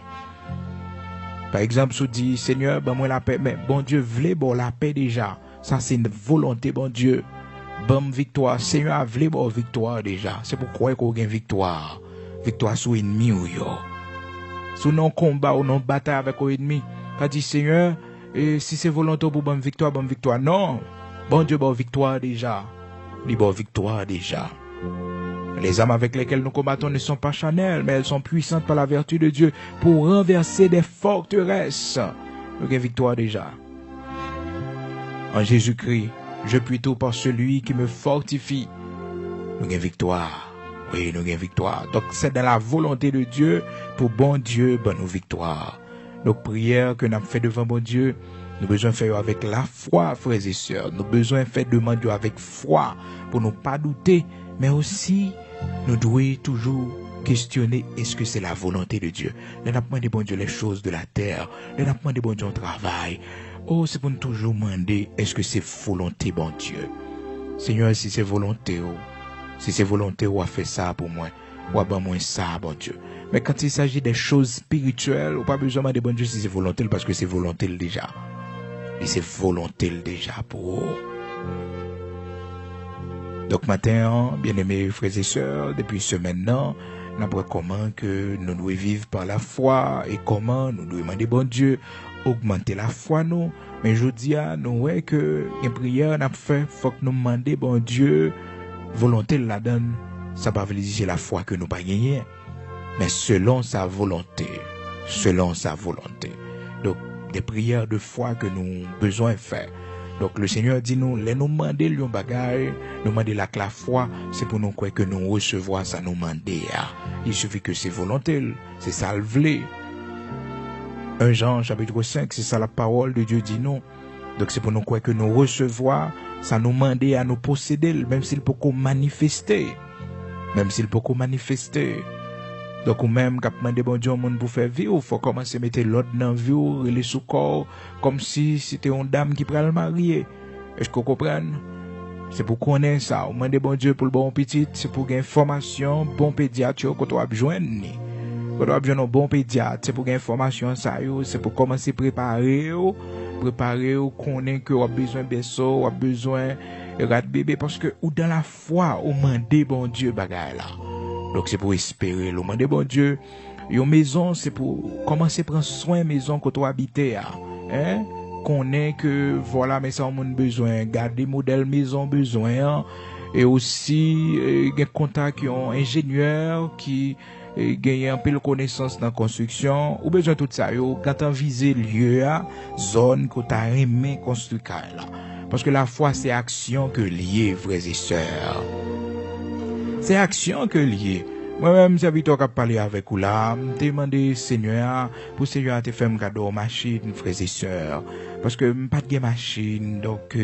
Par exemple, si on dit, Seigneur, ben moi la paix, mais bon Dieu voulait, bon la paix déjà. Ça, c'est une volonté, bon Dieu. Bon victoire. Seigneur a voulu, bon victoire déjà. C'est pourquoi qu'on gagne victoire. Victoire sur l'ennemi ou yo. Sous non combat ou non bataille avec l'ennemi. Pas dit, Seigneur, si c'est volonté pour bonne victoire. Non. Bon Dieu, bon victoire déjà. Bon victoire déjà. Les armes avec lesquelles nous combattons ne sont pas charnelles, mais elles sont puissantes par la vertu de Dieu pour renverser des forteresses. Nous avons victoire déjà. En Jésus-Christ, je puis tout par celui qui me fortifie. Nous avons victoire. Oui, nous avons victoire. Donc c'est dans la volonté de Dieu pour bon Dieu, bonne victoire. Donc prière que nous avons fait devant bon Dieu, nous besoin faire avec la foi, frères et sœurs. Nous besoin faire demander avec foi pour ne pas douter, mais aussi nous devons toujours questionner est-ce que c'est la volonté de Dieu. Nous avons demandé bon Dieu les choses de la terre. Nous avons demandé bon Dieu le travail. Oh, c'est pour nous toujours demander est-ce que c'est volonté bon Dieu. Seigneur, si c'est volonté, si c'est volonté, on a fait ça pour moi. Ou ben moi ça, bon Dieu. Mais quand il s'agit des choses spirituelles, on n'a pas besoin de demander bon Dieu si c'est volonté parce que c'est volonté déjà. Et c'est volonté déjà pour eux. Donc maintenant, bien-aimés frères et sœurs, depuis ce maintenant, nous avons comment que nous devons vivre par la foi et comment nous devons demander bon Dieu augmenter la foi nous. Mais je dis à nous ouais que une prière n'a fait, faut que nous demander bon Dieu volonté la donne. Ça va veut dire la foi que nous pas gagner, mais selon sa volonté, selon sa volonté. Donc des prières de foi que nous besoin faire. Donc le Seigneur dit nous, les nous demander lion bagaille, nous demander la foi, c'est pour nous quoi que nous recevoir ça nous demander. Il suffit que c'est volonté, c'est ça le vle. 1 Jean chapitre 5, c'est ça la parole de Dieu dit nous. Donc c'est pour nous quoi que nous recevoir, ça nous demander à nous posséder, même s'il peut qu'on manifester. Même s'il peut qu'on manifester. Donc ou même quand demander bon Dieu au monde pour faire vivre, faut commencer à mettre l'ordre dans vie, les sous corps comme si c'était une dame qui prend le marier. Est-ce que vous comprenez? C'est pour connaître ça. Ou demander bon Dieu pour le bon petit, c'est pour gagner formation, bon pédiatre que tu as besoin. Quand tu as besoin d'un bon pédiatre, c'est pour gagner formation ça yo, c'est pour commencer à préparer ou connaître que tu as besoin de berceau, ou as besoin de bébé parce que ou dans la foi, ou demander bon Dieu bagaille là. Donc c'est pour espérer. Le demander bon Dieu, une maison c'est pour commencer à prendre soin de la maison que tu habites hein? Connaît que voilà mais ça on a besoin garder modèle maison besoin et aussi des contacts qui ont ingénieurs qui gagnent un peu de connaissance dans la construction ou besoin tout ça yo quand on vise lieu zone que tu as aimé construire là parce que la foi c'est action que lié frères et sœurs. C'est action que lié. Moi-même, j'ai vite parler avec vous là, me demander Seigneur, pour Seigneur te faire un cadeau machine, frères et sœurs. Parce que pas de machine, donc,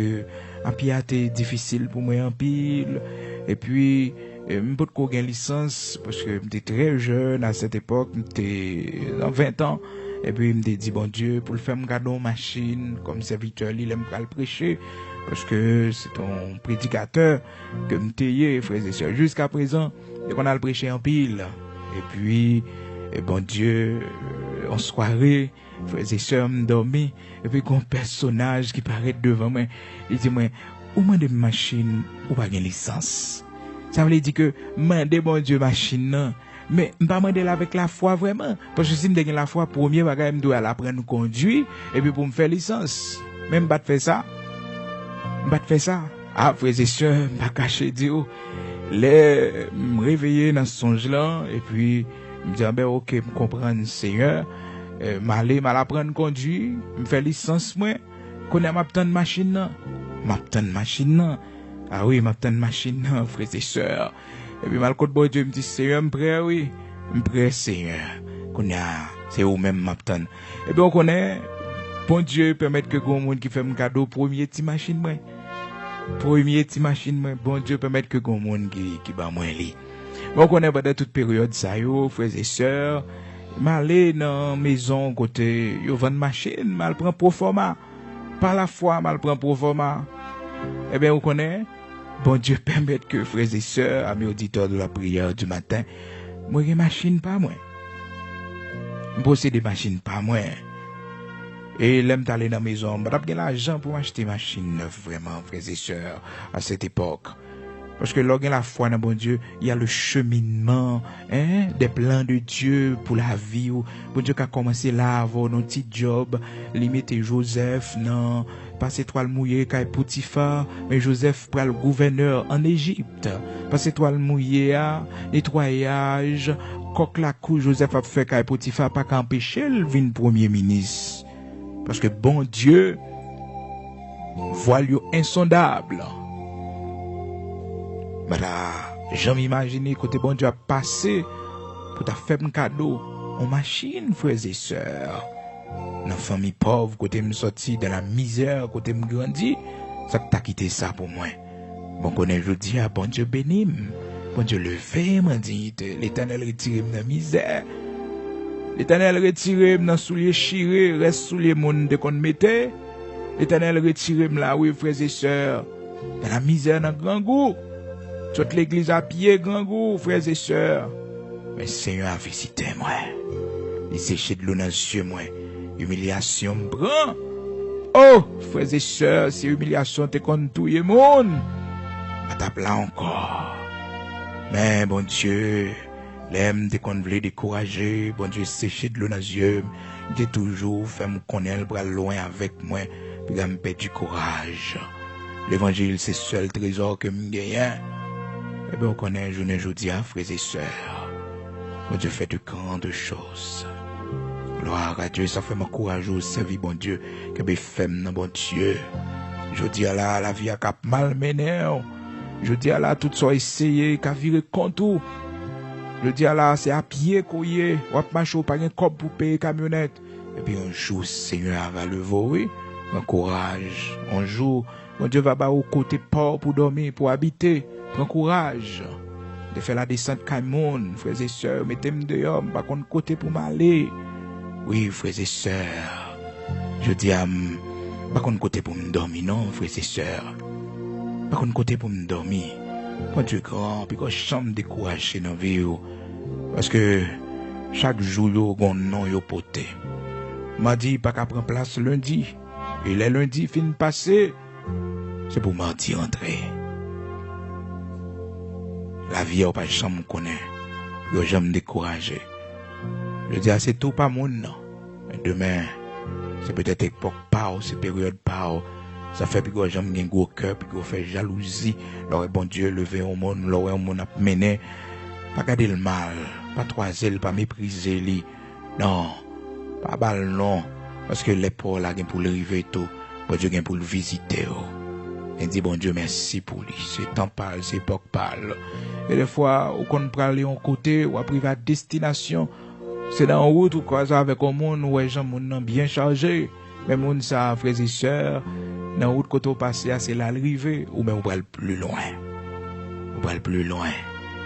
en pile, c'est difficile pour moi en pile. Et puis, m'pot ko gen licence, parce que j'étais très jeune à cette époque, j'étais dans 20 ans. Et puis, m'te dit, bon Dieu, pour le faire un cadeau machine, comme serviteur, il aime pas le prêcher. Parce que c'est ton prédicateur que m'taillé, frères et sœurs. Jusqu'à présent, on a le prêché en pile. Et puis, bon Dieu, en soirée, frères et sœurs m'dormi. Et puis, un personnage qui paraît devant moi, il dit, moi, ou m'a de machine, ou pas de licence. Ça veut dire que, m'a de bon Dieu machine, non. Mais, m'pas m'a de là avec la foi vraiment. Parce que si m'de la foi, premier bagage, m'doit l'apprendre à conduire, et puis pour me faire licence. Même pas de faire ça. M'pas de faire ça. Ah, frères et sœurs, m'pas caché Dieu. Les me réveiller dans ce songe là et puis me dire ben OK me comprendre Seigneur m'aller apprendre à conduire me faire licence moi connait m'attendre machine ah oui m'attendre machine frères et sœurs et puis mal côté bon Dieu me dit Seigneur me prêt oui me prêt Seigneur connait c'est ou même m'attendre et puis on connaît bon Dieu permettre que grand monde qui fait un cadeau premier petit machine moi premier petit machine bon Dieu permettre que grand monde qui ba moins li bon connaît pendant toute période ça yo frères et sœurs m'aller dans maison côté yo vend machine mal prend pro format par la foi, mal prend pour format. Eh bien, vous connaissez, bon Dieu permet que frères et sœurs, amis auditeurs de la prière du matin, moi, j'ai machine pas moi. Posséder des machines pas moi. Et l'aime d'aller dans la maison, je n'ai pas l'argent pour acheter machine neuve, vraiment, frères et sœurs, à cette époque. Parce que lorsqu'il y a la foi dans bon Dieu, il y a le cheminement, des plans de Dieu pour la vie. Bon Dieu qui a commencé là, avoir un petit job, limiter Joseph, non, passer toile mouillée, qui est Potiphar, mais Joseph prend le gouverneur en Égypte. Passer toile mouillée, nettoyage, coq la cou, Joseph a fait qui est Potiphar, pas qu'empêcher le vin premier ministre. Parce que bon Dieu, voile insondable. Voilà, j'aime imaginer côté bon Dieu a passé pour ta faire un cadeau en machine, frères et sœurs. Dans la famille pauvre, côté me sorti dans la misère, côté me grandi, ça t'a quitté ça pour moi. Bon, connaît je dis à bon Dieu béni, bon Dieu levé ma dignité, l'Éternel retire dans la misère. L'Éternel retire dans soulier chiré, reste soulier monde de qu'on mettait. L'Éternel retire là oui, frères et sœurs, dans la misère dans grand goût. Toute l'église à pied, grand goût, frères et sœurs. Mais Seigneur a visité moi. Il séché de l'eau dans les yeux, moi. Humiliation me prend. Oh, frères et sœurs, c'est humiliation te contre tout le monde. À ta là encore. Mais bon Dieu, l'aime te qu'on voulait décourager. Bon Dieu, séché de l'eau dans les yeux. Il toujours fait me connaître pour loin avec moi. Puis me perdre du courage. L'évangile, c'est le seul trésor que me gagne. Eh bien, on connaît journée aujourd'hui, frères et sœurs. Bon Dieu fait de grandes choses. Gloire à Dieu, ça fait mon courage au servir bon Dieu, que be femme bon Dieu. Je dis à la vie a cap mal mené. Je dis à la tout ça essayer, qu'a viré contre. Je dis à la c'est à pied qu'on y est, ou à marcher pas un cop pour payer camionnette. Et puis un jour, Seigneur va le voir, un courage. Un jour, bon Dieu va au côté port pour dormir, pour habiter. Prends courage de faire la descente Caïmon, frères et sœurs, mettez-moi dehors, pas contre côté pour m'aller. Oui, frères et sœurs, je dis à pas contre côté pour me dormir, non, frères et sœurs. Pas contre côté pour me dormir. Quand Dieu grand, puis quand chambre découragé dans la vie, parce que chaque jour, yo gon non yo poté. M'a dit pas qu'à prendre place lundi. Et les lundis fin passé, c'est pour mardi entrer. La vie, pas jamais me connaît. Je jamais me décourager. Je dis, c'est tout pas mon non. Demain, c'est peut-être époque pas, c'est période pas. Ça fait que j'aime un gros cœur, puis qu'on fait jalousie. L'aurait bon Dieu levé au monde, l'aurait au monde a mené. Pas garder le mal, pas troiser, pas mépriser lui. Non, pas bal non. Parce que l'épaule a pour le river tout. Bon Dieu a pour le visiter. Et dit bon Dieu merci pour lui. C'est temps pâle, c'est époque pâle. Et des fois, ou qu'on prend aller en côté, ou après à destination, c'est dans la route ou quoi ça avec un monde où les gens sont bien chargés. Mais monde ça, frères et sœurs, dans la route quand on passe, c'est l'arrivée, ou même on va le plus loin. On va le plus loin.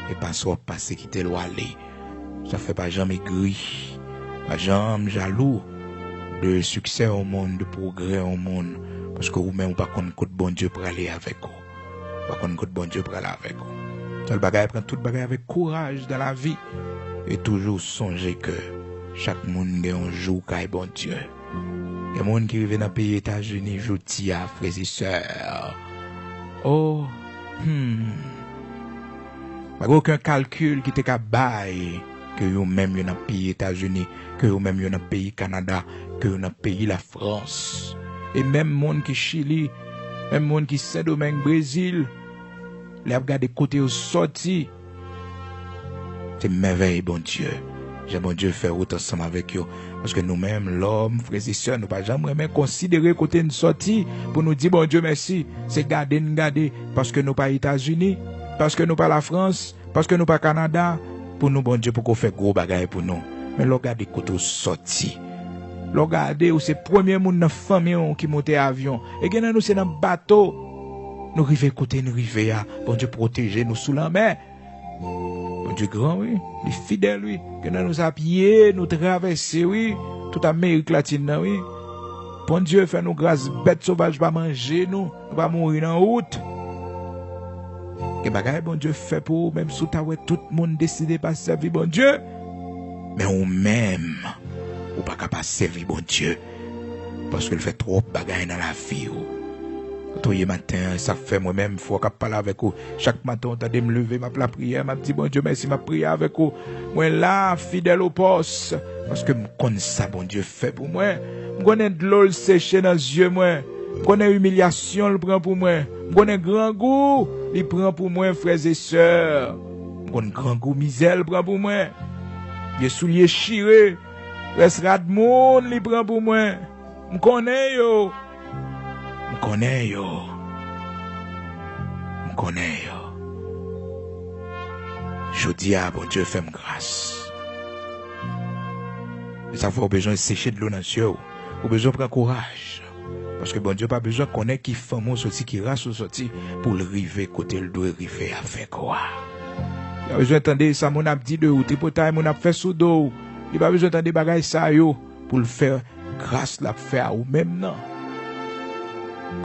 Et pas soit passer quitter le aller. Ça fait pas jamais gris, pas jamais jaloux de succès au monde, de progrès au monde. Parce que vous-même, vous ne pouvez pas bon Dieu pour aller avec vous. Vous ne pouvez pas bon Dieu pour aller avec vous. Tout bagage prend tout bagage avec courage dans la vie. Et toujours songer que chaque monde a un jour qui est bon Dieu. Il y a des gens qui vivent dans le pays États-Unis, je dis à frères et sœurs. Oh, pas aucun calcul qui te cabaye que vous-même dans le pays États-Unis, que vous-même dans le pays Canada, que dans le pays la France. Et même monde qui Chili, même monde qui Saint-Domingue, Brésil, les regarder côté au sorti. C'est merveille, bon Dieu. J'ai bon Dieu faire autant ensemble avec eux. Parce que nous-mêmes, l'homme, frères et sœurs, nous pas jamais considérer côté une sortie pour nous dire bon Dieu merci. C'est garder, parce que nous pas États-Unis, parce que nous pas la France, parce que nous pas Canada, pour nous bon Dieu pour qu'on fait gros bagaille pour nous. Mais regardez côté au sorti. Regardez où c'est premier monde dans famille qui monte avion. Et que nous c'est dans bateau. Nous river côté nous river à bon Dieu protéger nous sous la mer. Bon Dieu grand oui, les fidèles oui, que nous appuyer, nous traverser oui, toute Amérique latine oui. Bon Dieu, fais-nous grâce, bête sauvage va manger nous, va mourir en route. Que bagaille, bon Dieu, fait pour même sous ta ouais, tout le monde décide pas servir, bon Dieu. Mais ou même, ou pas capable de servir, bon Dieu. Parce qu'il fait trop de bagaille dans la vie. Tous les matins, ça fait moi-même, faut que je parle avec vous. Chaque matin, on me lever, ma prière, m'a dit, bon Dieu, merci, ma prière avec vous. Moi là, fidèle au poste. Parce que je connais ça, bon Dieu, fait pour moi. Je connais de l'eau séché dans les yeux, moi. Je connais l'humiliation, le prend pour moi. Je connais grand goût, il prend pour moi, frères et sœurs. Je connais grand goût, misère, il prend pour moi. Les souliers chirés, restera de monde, il prend pour moi. Je connais, yo. Je connais, yo. Je connais, yo. Je dis à bon Dieu, fais-moi grâce. Mais ça faut besoin de sécher de l'eau dans les yeux. Faut besoin de prendre courage. Parce que bon Dieu pas besoin de connaître qui fameux sorti, qui race sorti pour le river côté le doigt river à faire quoi. Il a besoin d'entendre ça, mon a dit de ou, t'es potaille, mon a fait sous dos. Il pas besoin d'entendre bagaille ça yo pour le faire grâce la faire ou même non.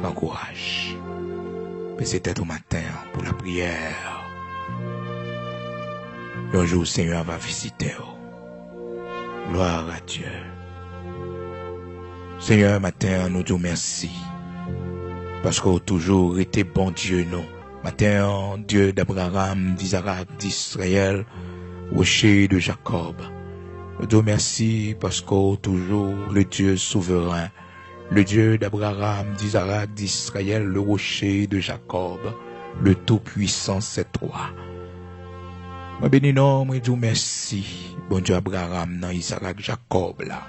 Prends courage. Mais c'était au matin pour la prière. Un jour, le Seigneur va visiter. Gloire à Dieu. Seigneur, matin, nous disons merci. Parce qu'on a toujours été bon Dieu, nous. Matin, Dieu d'Abraham, d'Isaac, d'Israël, rocher de Jacob. Nous disons merci parce qu'on a toujours le Dieu souverain. Le Dieu d'Abraham, d'Isaac, d'Israël, le rocher de Jacob, le Tout-Puissant, c'est toi. Moi bénis non, moi dis merci, bon Dieu Abraham, non Isaac, Jacob là.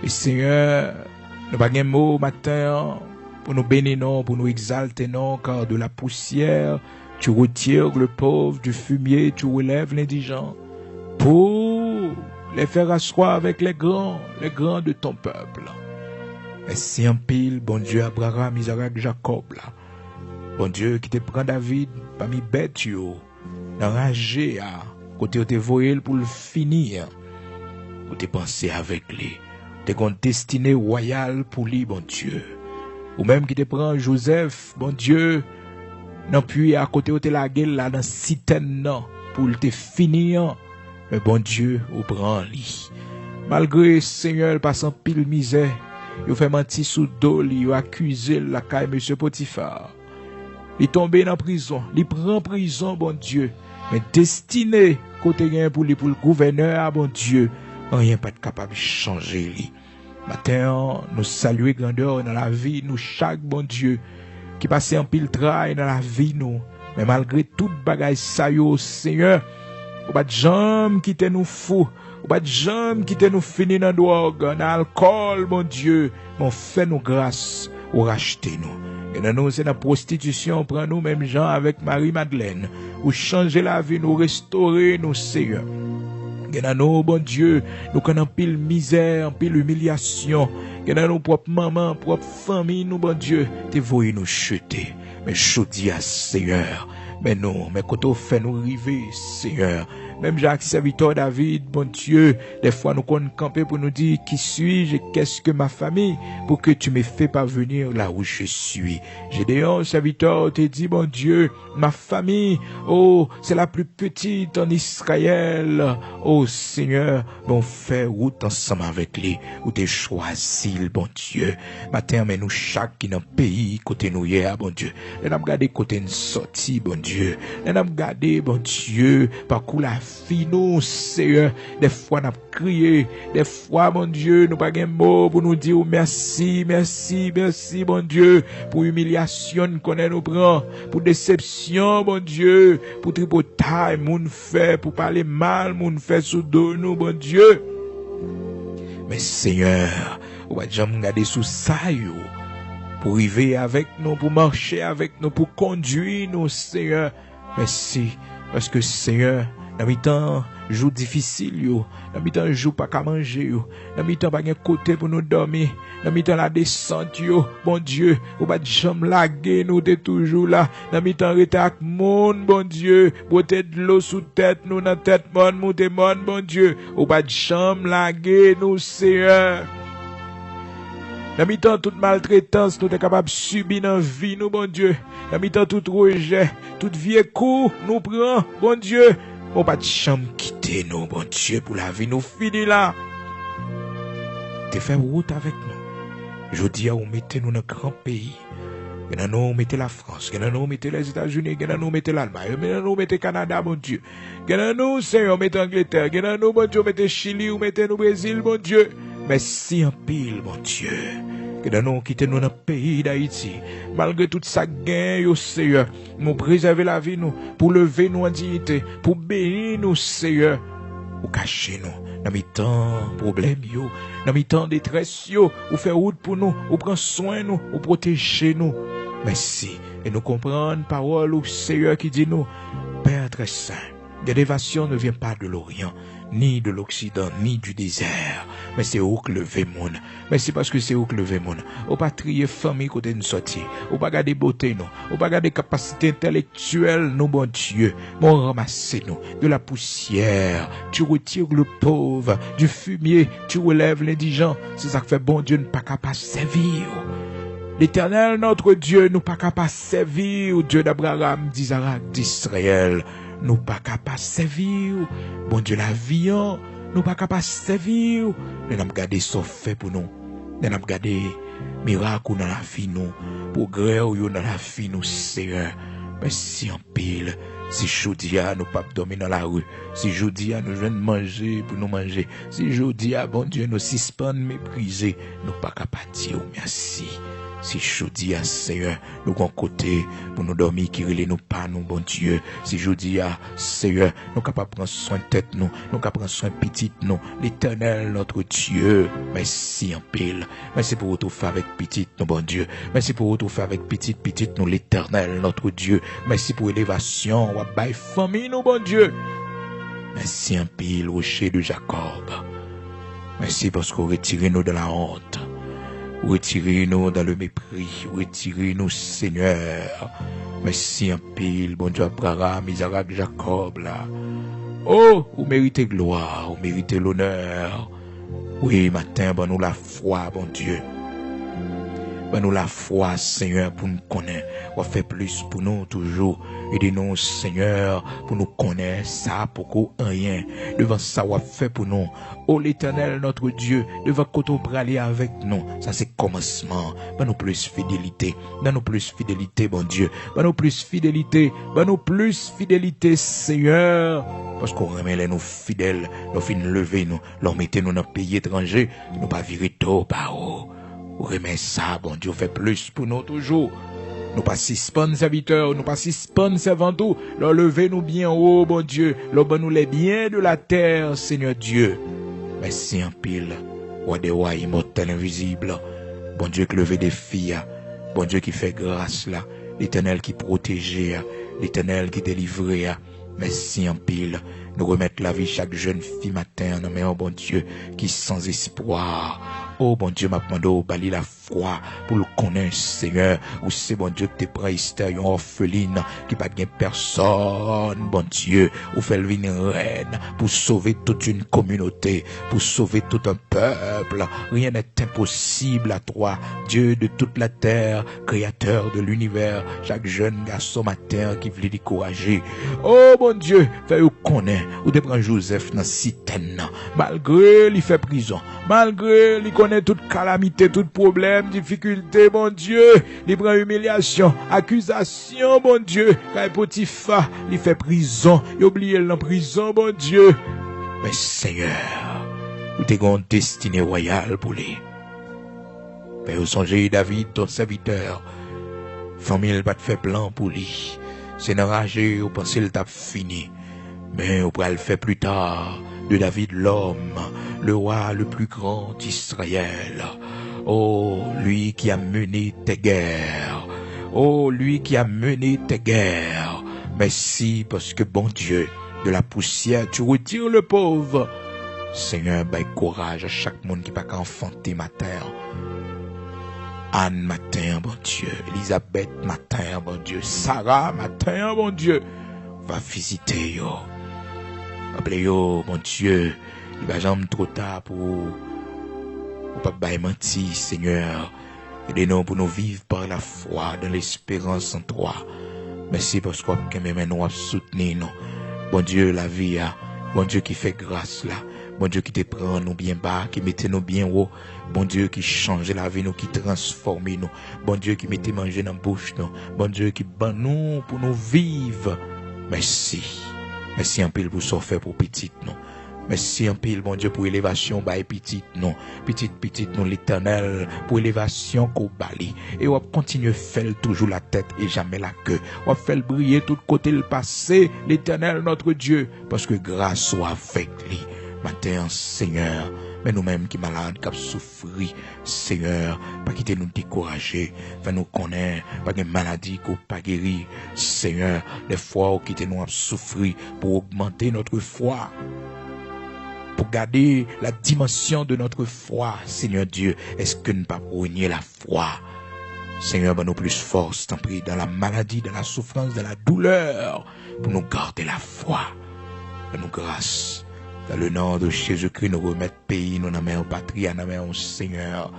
Et Seigneur, nous pas de mots matin pour nous bénir non, pour nous exalter non, car de la poussière tu retires le pauvre, du fumier tu relèves l'indigent, pour les faire asseoir avec les grands de ton peuple. Merci en pile, bon Dieu, Abraham, Isaac, Jacob, là. Bon Dieu, qui te prend David parmi bêtes, yo, enragé, côté où te voyé pour le finir, où te pensé avec lui, te qu'on destiné royale pour lui, bon Dieu. Ou même qui te prend Joseph, bon Dieu, non puis à côté où te la gueule, là, dans citaine, non, pour te finir, mais bon Dieu, ou prend lui. Malgré, Seigneur, passant pile misère, il fait mentir sous dos, il accusé la caille monsieur Potiphar. Il tombé dans prison, il prend prison, bon Dieu. Mais destiné, côté rien pour lui, pour le gouverneur, bon Dieu, rien pas de capable de changer lui. Matin, nous saluons grandeur dans la vie, nous chaque bon Dieu, qui passe en pile travail dans la vie, nous. Mais malgré toute bagaille ça yo, Seigneur, ou pas de jambes qui te nous fou. Ou pas de jambes qui te nous fini dans drogue, dans alcool, mon Dieu. Mon fait nous grâce, ou racheter nous. Et dans nous, c'est la prostitution, prends nous même gens avec Marie-Madeleine. Ou changer la vie, nous restaurer nous, Seigneur. Et dans nous, bon Dieu, nous connaissons pile misère, pile humiliation. Et dans nos propres mamans, propres familles, nous, bon Dieu, te voyez nous chuter. Mais je dis à Seigneur, mais non, mais quand on fait nous river, Seigneur, même Jacques, serviteur David, bon Dieu, des fois nous qu'on camper pour nous dire qui suis-je et qu'est-ce que ma famille, pour que tu me fais parvenir là où je suis. Gédéon, serviteur, te dit, bon Dieu, ma famille, oh, c'est la plus petite en Israël. Oh Seigneur, bon, fais route ensemble avec lui, où t'es choisi, bon Dieu. Matin, mais nous chaque qui dans le pays, côté nous hier, bon Dieu. Nous avons gardé côté une sortie, bon Dieu. Nous avons gardé, bon Dieu, parcours la vie, nous, Seigneur. Des fois, nous avons crié. Des fois, bon Dieu, nous n'avons pas de mots pour nous dire merci, merci, merci, bon Dieu, pour humiliation qu'on nous prend, pour déception, bon Dieu, pour tripotaille, moun fait, pour parler mal, moun fait sous dos nous, bon Dieu. Mais Seigneur, on va jamais garder sous ça, yo, pour vivre avec nous, pour marcher avec nous, pour conduire nous, Seigneur. Merci, parce que Seigneur, dans mes temps, jour difficile, yo, dans mes temps, jour pas qu'à manger, yo, dans mes temps, pas de côté pour nous dormir, dans mes temps, la descente, yo, bon Dieu, ou pas de jambe laguer, nous, t'es toujours là, dans mes temps, rete avec monde, bon Dieu, botter de l'eau sous tête, nous, dans tête, mon, t'es bon Dieu, ou pas de jambe laguer, nous, Seigneur. Dans mi-temps toute maltraitance, nous sommes capables de subir dans la vie, nous, bon Dieu. Dans mi-temps tout rejet, tout vieux coup, nous prend, bon Dieu. On pas de chambre quitter nous, bon Dieu, pour la vie, nous finir là. Te fait route avec nous. Je dis à vous, mettez nous dans un grand pays. Nous nous mettez la France, nous nous mettez les États-Unis, nous nous mettez l'Allemagne, nous nous mettez Canada, bon Dieu. Nous nous, Seigneur, mettez Angleterre, nous, bon Dieu, mettez Chili, ou mettez nous Brésil, bon Dieu. Merci en pile, bon Dieu. Que nous quittons nous dans le pays d'Haïti. Malgré tout ça gain, Seigneur, nous préserver la vie, nous, pour lever nous en dignité, pour bénir nous, Seigneur, pour cacher nous. Dans mes temps problème, dans mes temps détresse, ou faire route pour nous, ou prendre soin nous, ou protéger nous. Merci. Et nous comprendre parole au Seigneur qui dit nous, Père très saint, l'élévation ne vient pas de l'Orient, ni de l'Occident, ni du désert. Mais c'est où que le monde. Mais c'est parce que c'est où que le monde. Ou pas trier famille côté nous sortir. Ou pas garder beauté nous. Ou pas garder capacité intellectuelle nous, bon Dieu. Mon ramasser nous de la poussière. Tu retires le pauvre. Du fumier, tu relèves l'indigent. C'est ça que fait bon Dieu ne pas capable de servir. L'Éternel, notre Dieu, nous pas capable de servir. Dieu d'Abraham, d'Isaac, d'Israël. Nous pas capables de servir. Bon Dieu, la vie, nous pas capables de servir. Nous avons gardé ce fait pour nous. Nous avons gardé miracle dans la vie, nous. Progrès dans la vie, nous, Seigneur. Merci en pile. Si Joudia, nous pas dormir dans la rue. Si Joudia, nous venons manger pour nous manger. Si Joudia, bon Dieu, nous suspend, mépriser. Nous pas capables de dire merci. Si je dis à Seigneur, nous avons côté pour nous dormir, qui relève nous pas, nous, bon Dieu. Si je dis à Seigneur, nous sommes capables de prendre soin de tête, nous sommes capables de prendre soin de petite, nous. L'Éternel, notre Dieu. Merci en pile. Merci pour retrouver avec petite, nous, bon Dieu. Merci pour retrouver avec petite, nous, l'Éternel, notre Dieu. Merci pour élévation, ou bail famille, nous, bon Dieu. Merci en pile, rocher de Jacob. Merci parce que vous retirez nous de la honte. Retirez-nous dans le mépris. Retirez-nous, Seigneur. Merci en pile, bon Dieu, Abraham, Isaac, Jacob, là. Oh, vous méritez gloire, vous méritez l'honneur. Oui, matin, ben nous la foi, bon Dieu. Ben nous la foi, Seigneur, pour nous connaître. On fait plus pour nous toujours. Aidez-nous, Seigneur, pour nous connaître ça, pour qu'on rien. Devant ça, on fait pour nous. Oh, l'Éternel, notre Dieu, devant qu'on aller avec nous. Ça, c'est commencement. Ben nous plus fidélité. Ben nous plus fidélité, bon Dieu. Ben nous plus fidélité. Ben nous plus fidélité, Seigneur. Parce qu'on remet les nous fidèles. Nous finissons lever nous. Nous mettez nous dans un pays étranger. Nous pas virer tôt, par haut. Ou remet ça, bon Dieu, fait plus pour nous toujours. Nous pas suspendre serviteurs, nous pas suspendre servants, leur lever nous bien haut, bon Dieu, leur bon nous les biens de la terre, Seigneur Dieu. Merci en pile, roi des rois immortel invisible, bon Dieu qui levé des filles, bon Dieu qui fait grâce là, l'Éternel qui protège, l'Éternel qui délivre. Merci en pile. Nous remettre la vie chaque jeune fille matin, mais oh bon Dieu, qui sans espoir. Oh bon Dieu, m'a demandé au bali la foi pour le connaître, Seigneur. Ou c'est bon Dieu que t'es prêt, Esther, une orpheline, qui pas de personne, bon Dieu. Ou fait le venir reine pour sauver toute une communauté, pour sauver tout un peuple. Rien n'est impossible à toi, Dieu de toute la terre, créateur de l'univers. Chaque jeune garçon matin qui veut décourager. Oh bon Dieu, fais-le connaître. Ou te prend Joseph dans citerne, malgré il fait prison, malgré il connaît toute calamité, tout problème, difficulté, bon Dieu, il prend humiliation, accusation, bon Dieu, quand Potiphar, il fait prison, il oublie dans prison, bon Dieu. Mais Seigneur, ou t'es une destinée royale pour lui. Mais au songer David, ton serviteur, famille pas te fait plan pour lui. C'est enragé, ou pensez le t'a fini. Mais on pourra le faire plus tard de David l'homme, le roi le plus grand d'Israël. Oh, lui qui a mené tes guerres. Oh, lui qui a mené tes guerres. Merci parce que bon Dieu, de la poussière, tu retires le pauvre. Seigneur, baille courage à chaque monde qui n'a pas enfanté matin. Anne matin, bon Dieu. Elisabeth matin, bon Dieu. Sarah matin, bon Dieu. Va visiter yo. Appelez yo, mon Dieu, il va jamais trop tard pour ou pas bailler menti, Seigneur. Aidez-nous pour nous vivre par la foi, dans l'espérance en toi. Merci parce que nous soutenir nous. Bon Dieu, la vie, bon Dieu qui fait grâce là. Bon Dieu qui te prend nous bien bas, qui mette nous bien haut. Bon Dieu qui change la vie nous, qui transforme nous. Bon Dieu qui mette manger dans la bouche nous. Bon Dieu qui bat nous pour nous vivre. Merci. Merci en pile pour ce fait pour petit nous. Merci en pile, bon Dieu, pour élévation, bah, petite, non. Petite, non, l'éternel, pour élévation qu'on bali. Et on va continuer à faire toujours la tête et jamais la queue. On va faire briller tout côté le passé, l'éternel, notre Dieu. Parce que grâce soit avec lui. Matin, Seigneur, mais nous-mêmes qui malades, qui souffrent, Seigneur, pas quitter nous décourager, fais nous connaître, pas de maladie qu'on pas guéri, Seigneur, des fois, quitter nous souffrir pour augmenter notre foi. Pour garder la dimension de notre foi, Seigneur Dieu, est-ce que nous pas renier la foi? Seigneur, donne-nous plus force, t'en prie, dans la maladie, dans la souffrance, dans la douleur, pour nous garder la foi. Donne-nous grâce. Dans le nom de Jésus-Christ, nous remettre pays, nous n'avons pas patrie, nous n'avons Seigneur.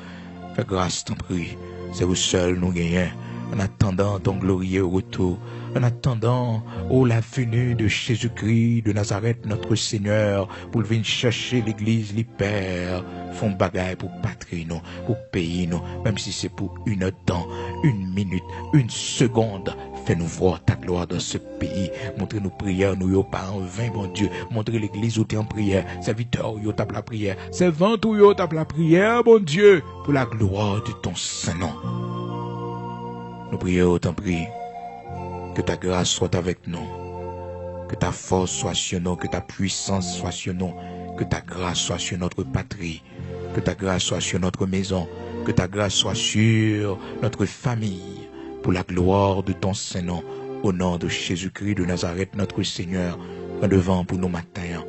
Fais grâce, t'en prie. C'est vous seul nous gagnons. En attendant ton glorieux retour, en attendant, la venue de Jésus-Christ de Nazareth, notre Seigneur, pour venir chercher l'église, les pères, font bagaille pour patrie nous, pour pays nous, même si c'est pour une temps, une minute, une seconde. Fais-nous voir ta gloire dans ce pays. Montrez-nous prière, nous, pas en vain, mon Dieu. Montrez l'église où tu es en prière. Serviteur, où tape la prière. Servant, où tape la prière, mon Dieu, pour la gloire de ton Saint-Nom. Nous prions, t'en prie, que ta grâce soit avec nous, que ta force soit sur nous, que ta puissance soit sur nous, que ta grâce soit sur notre patrie, que ta grâce soit sur notre maison, que ta grâce soit sur notre famille, pour la gloire de ton Saint-Nom, au nom de Jésus-Christ de Nazareth, notre Seigneur, prends devant pour nos matins.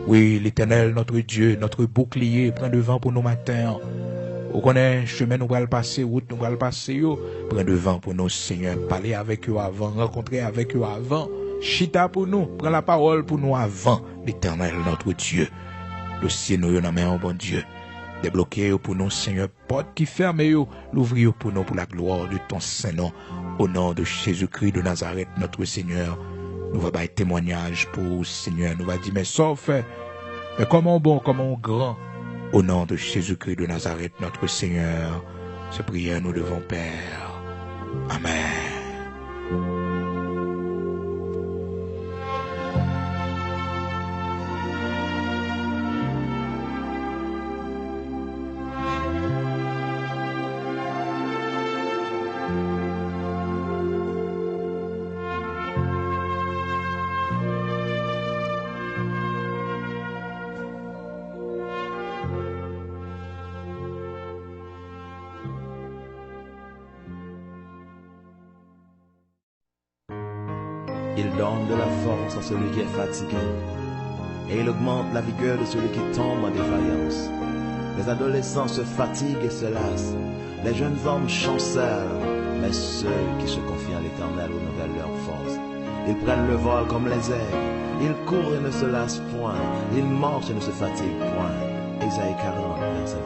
Oui, l'Éternel, notre Dieu, notre bouclier, prends devant pour nos matins. On connaît chemin nous va le passer, route nous va le passer, prends devant pour nous, Seigneur, parler avec eux avant, rencontrer avec eux avant, chita pour nous, prends la parole pour nous avant, l'Éternel, notre Dieu. Dossier nous, yon main, bon Dieu. Débloquer pour nous, Seigneur, porte qui ferme, l'ouvrir pour nous, pour la gloire de ton Saint-Nom, au nom de Jésus-Christ de Nazareth, notre Seigneur. Nous va bailler témoignage pour Seigneur, nous va dire, mais sauf, mais comment bon, comment grand, au nom de Jésus-Christ de Nazareth, notre Seigneur, ce prière nous devons, Père. Amen. Il donne de la force à celui qui est fatigué, et il augmente la vigueur de celui qui tombe en défaillance. Les adolescents se fatiguent et se lassent, les jeunes hommes chancellent, mais ceux qui se confient à l'Éternel renouvellent leur force. Ils prennent le vol comme les aigles, ils courent et ne se lassent point, ils marchent et ne se fatiguent point. Ésaïe 40, verset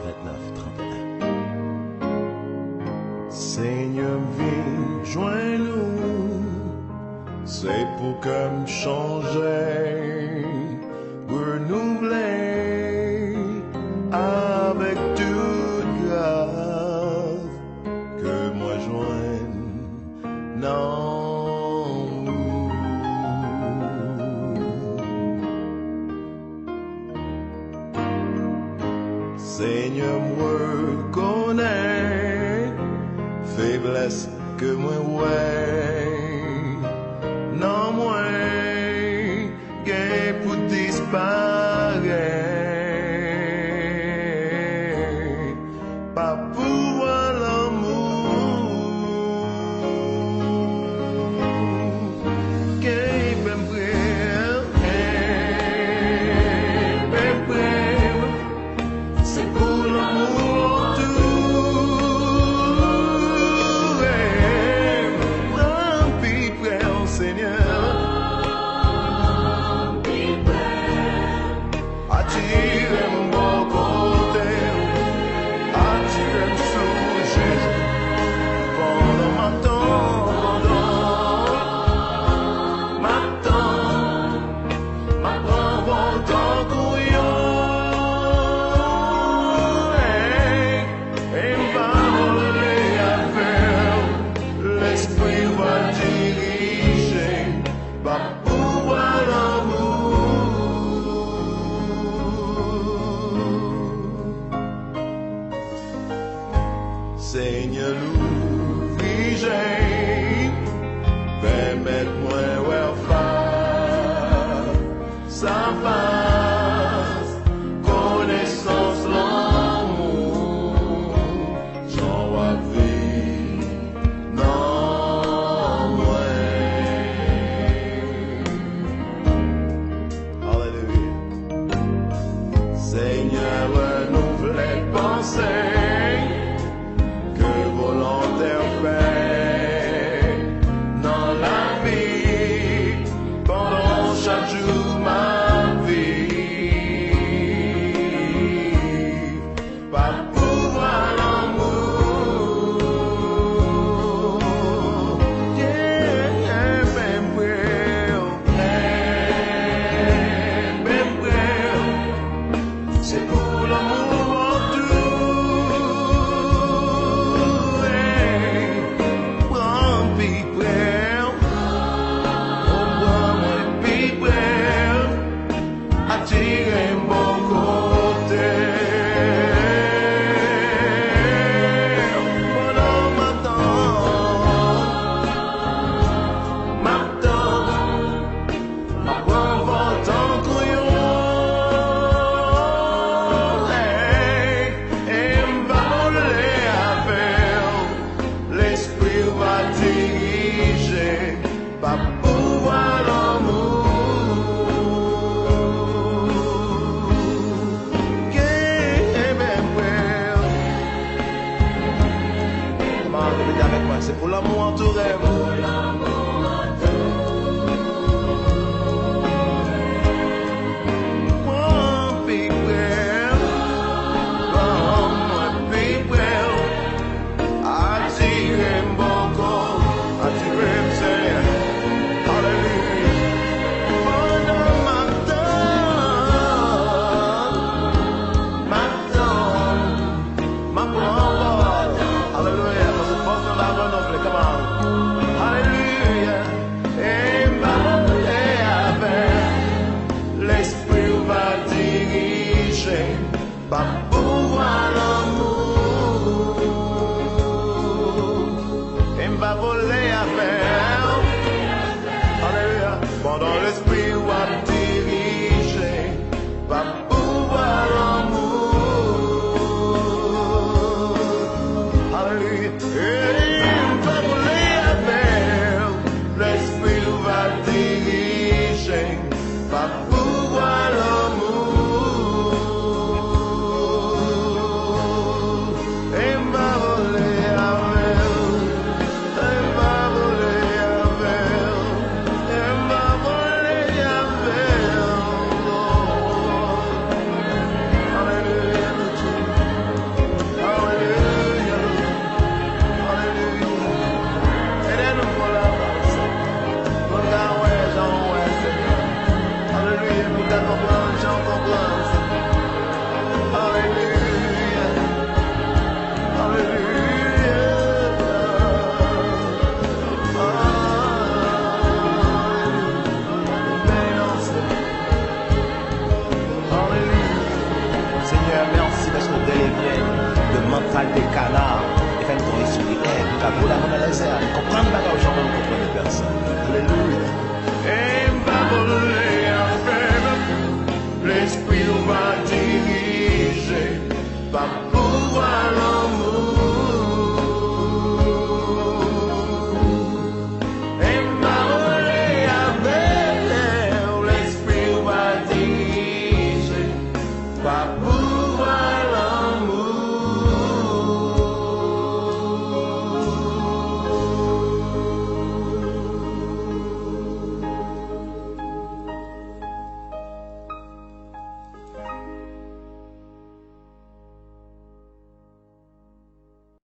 29-31. Seigneur, viens, joins-nous. C'est pour que me changer, renouveler avec toute grâce que moi joigne non nous. Seigneur, moi connais faiblesse que moi ouais. Non moins gain pour disparaître, pas pouvoir l'amour, gain même prêt, c'est pour l'amour tout, rempli prêt au Seigneur. c'est pour l'amour en tout. Hey, prends pis près, oh prends-moi pis près, attire un bon côté. C'est pour l'amour en tout rêve. L'esprit va diriger.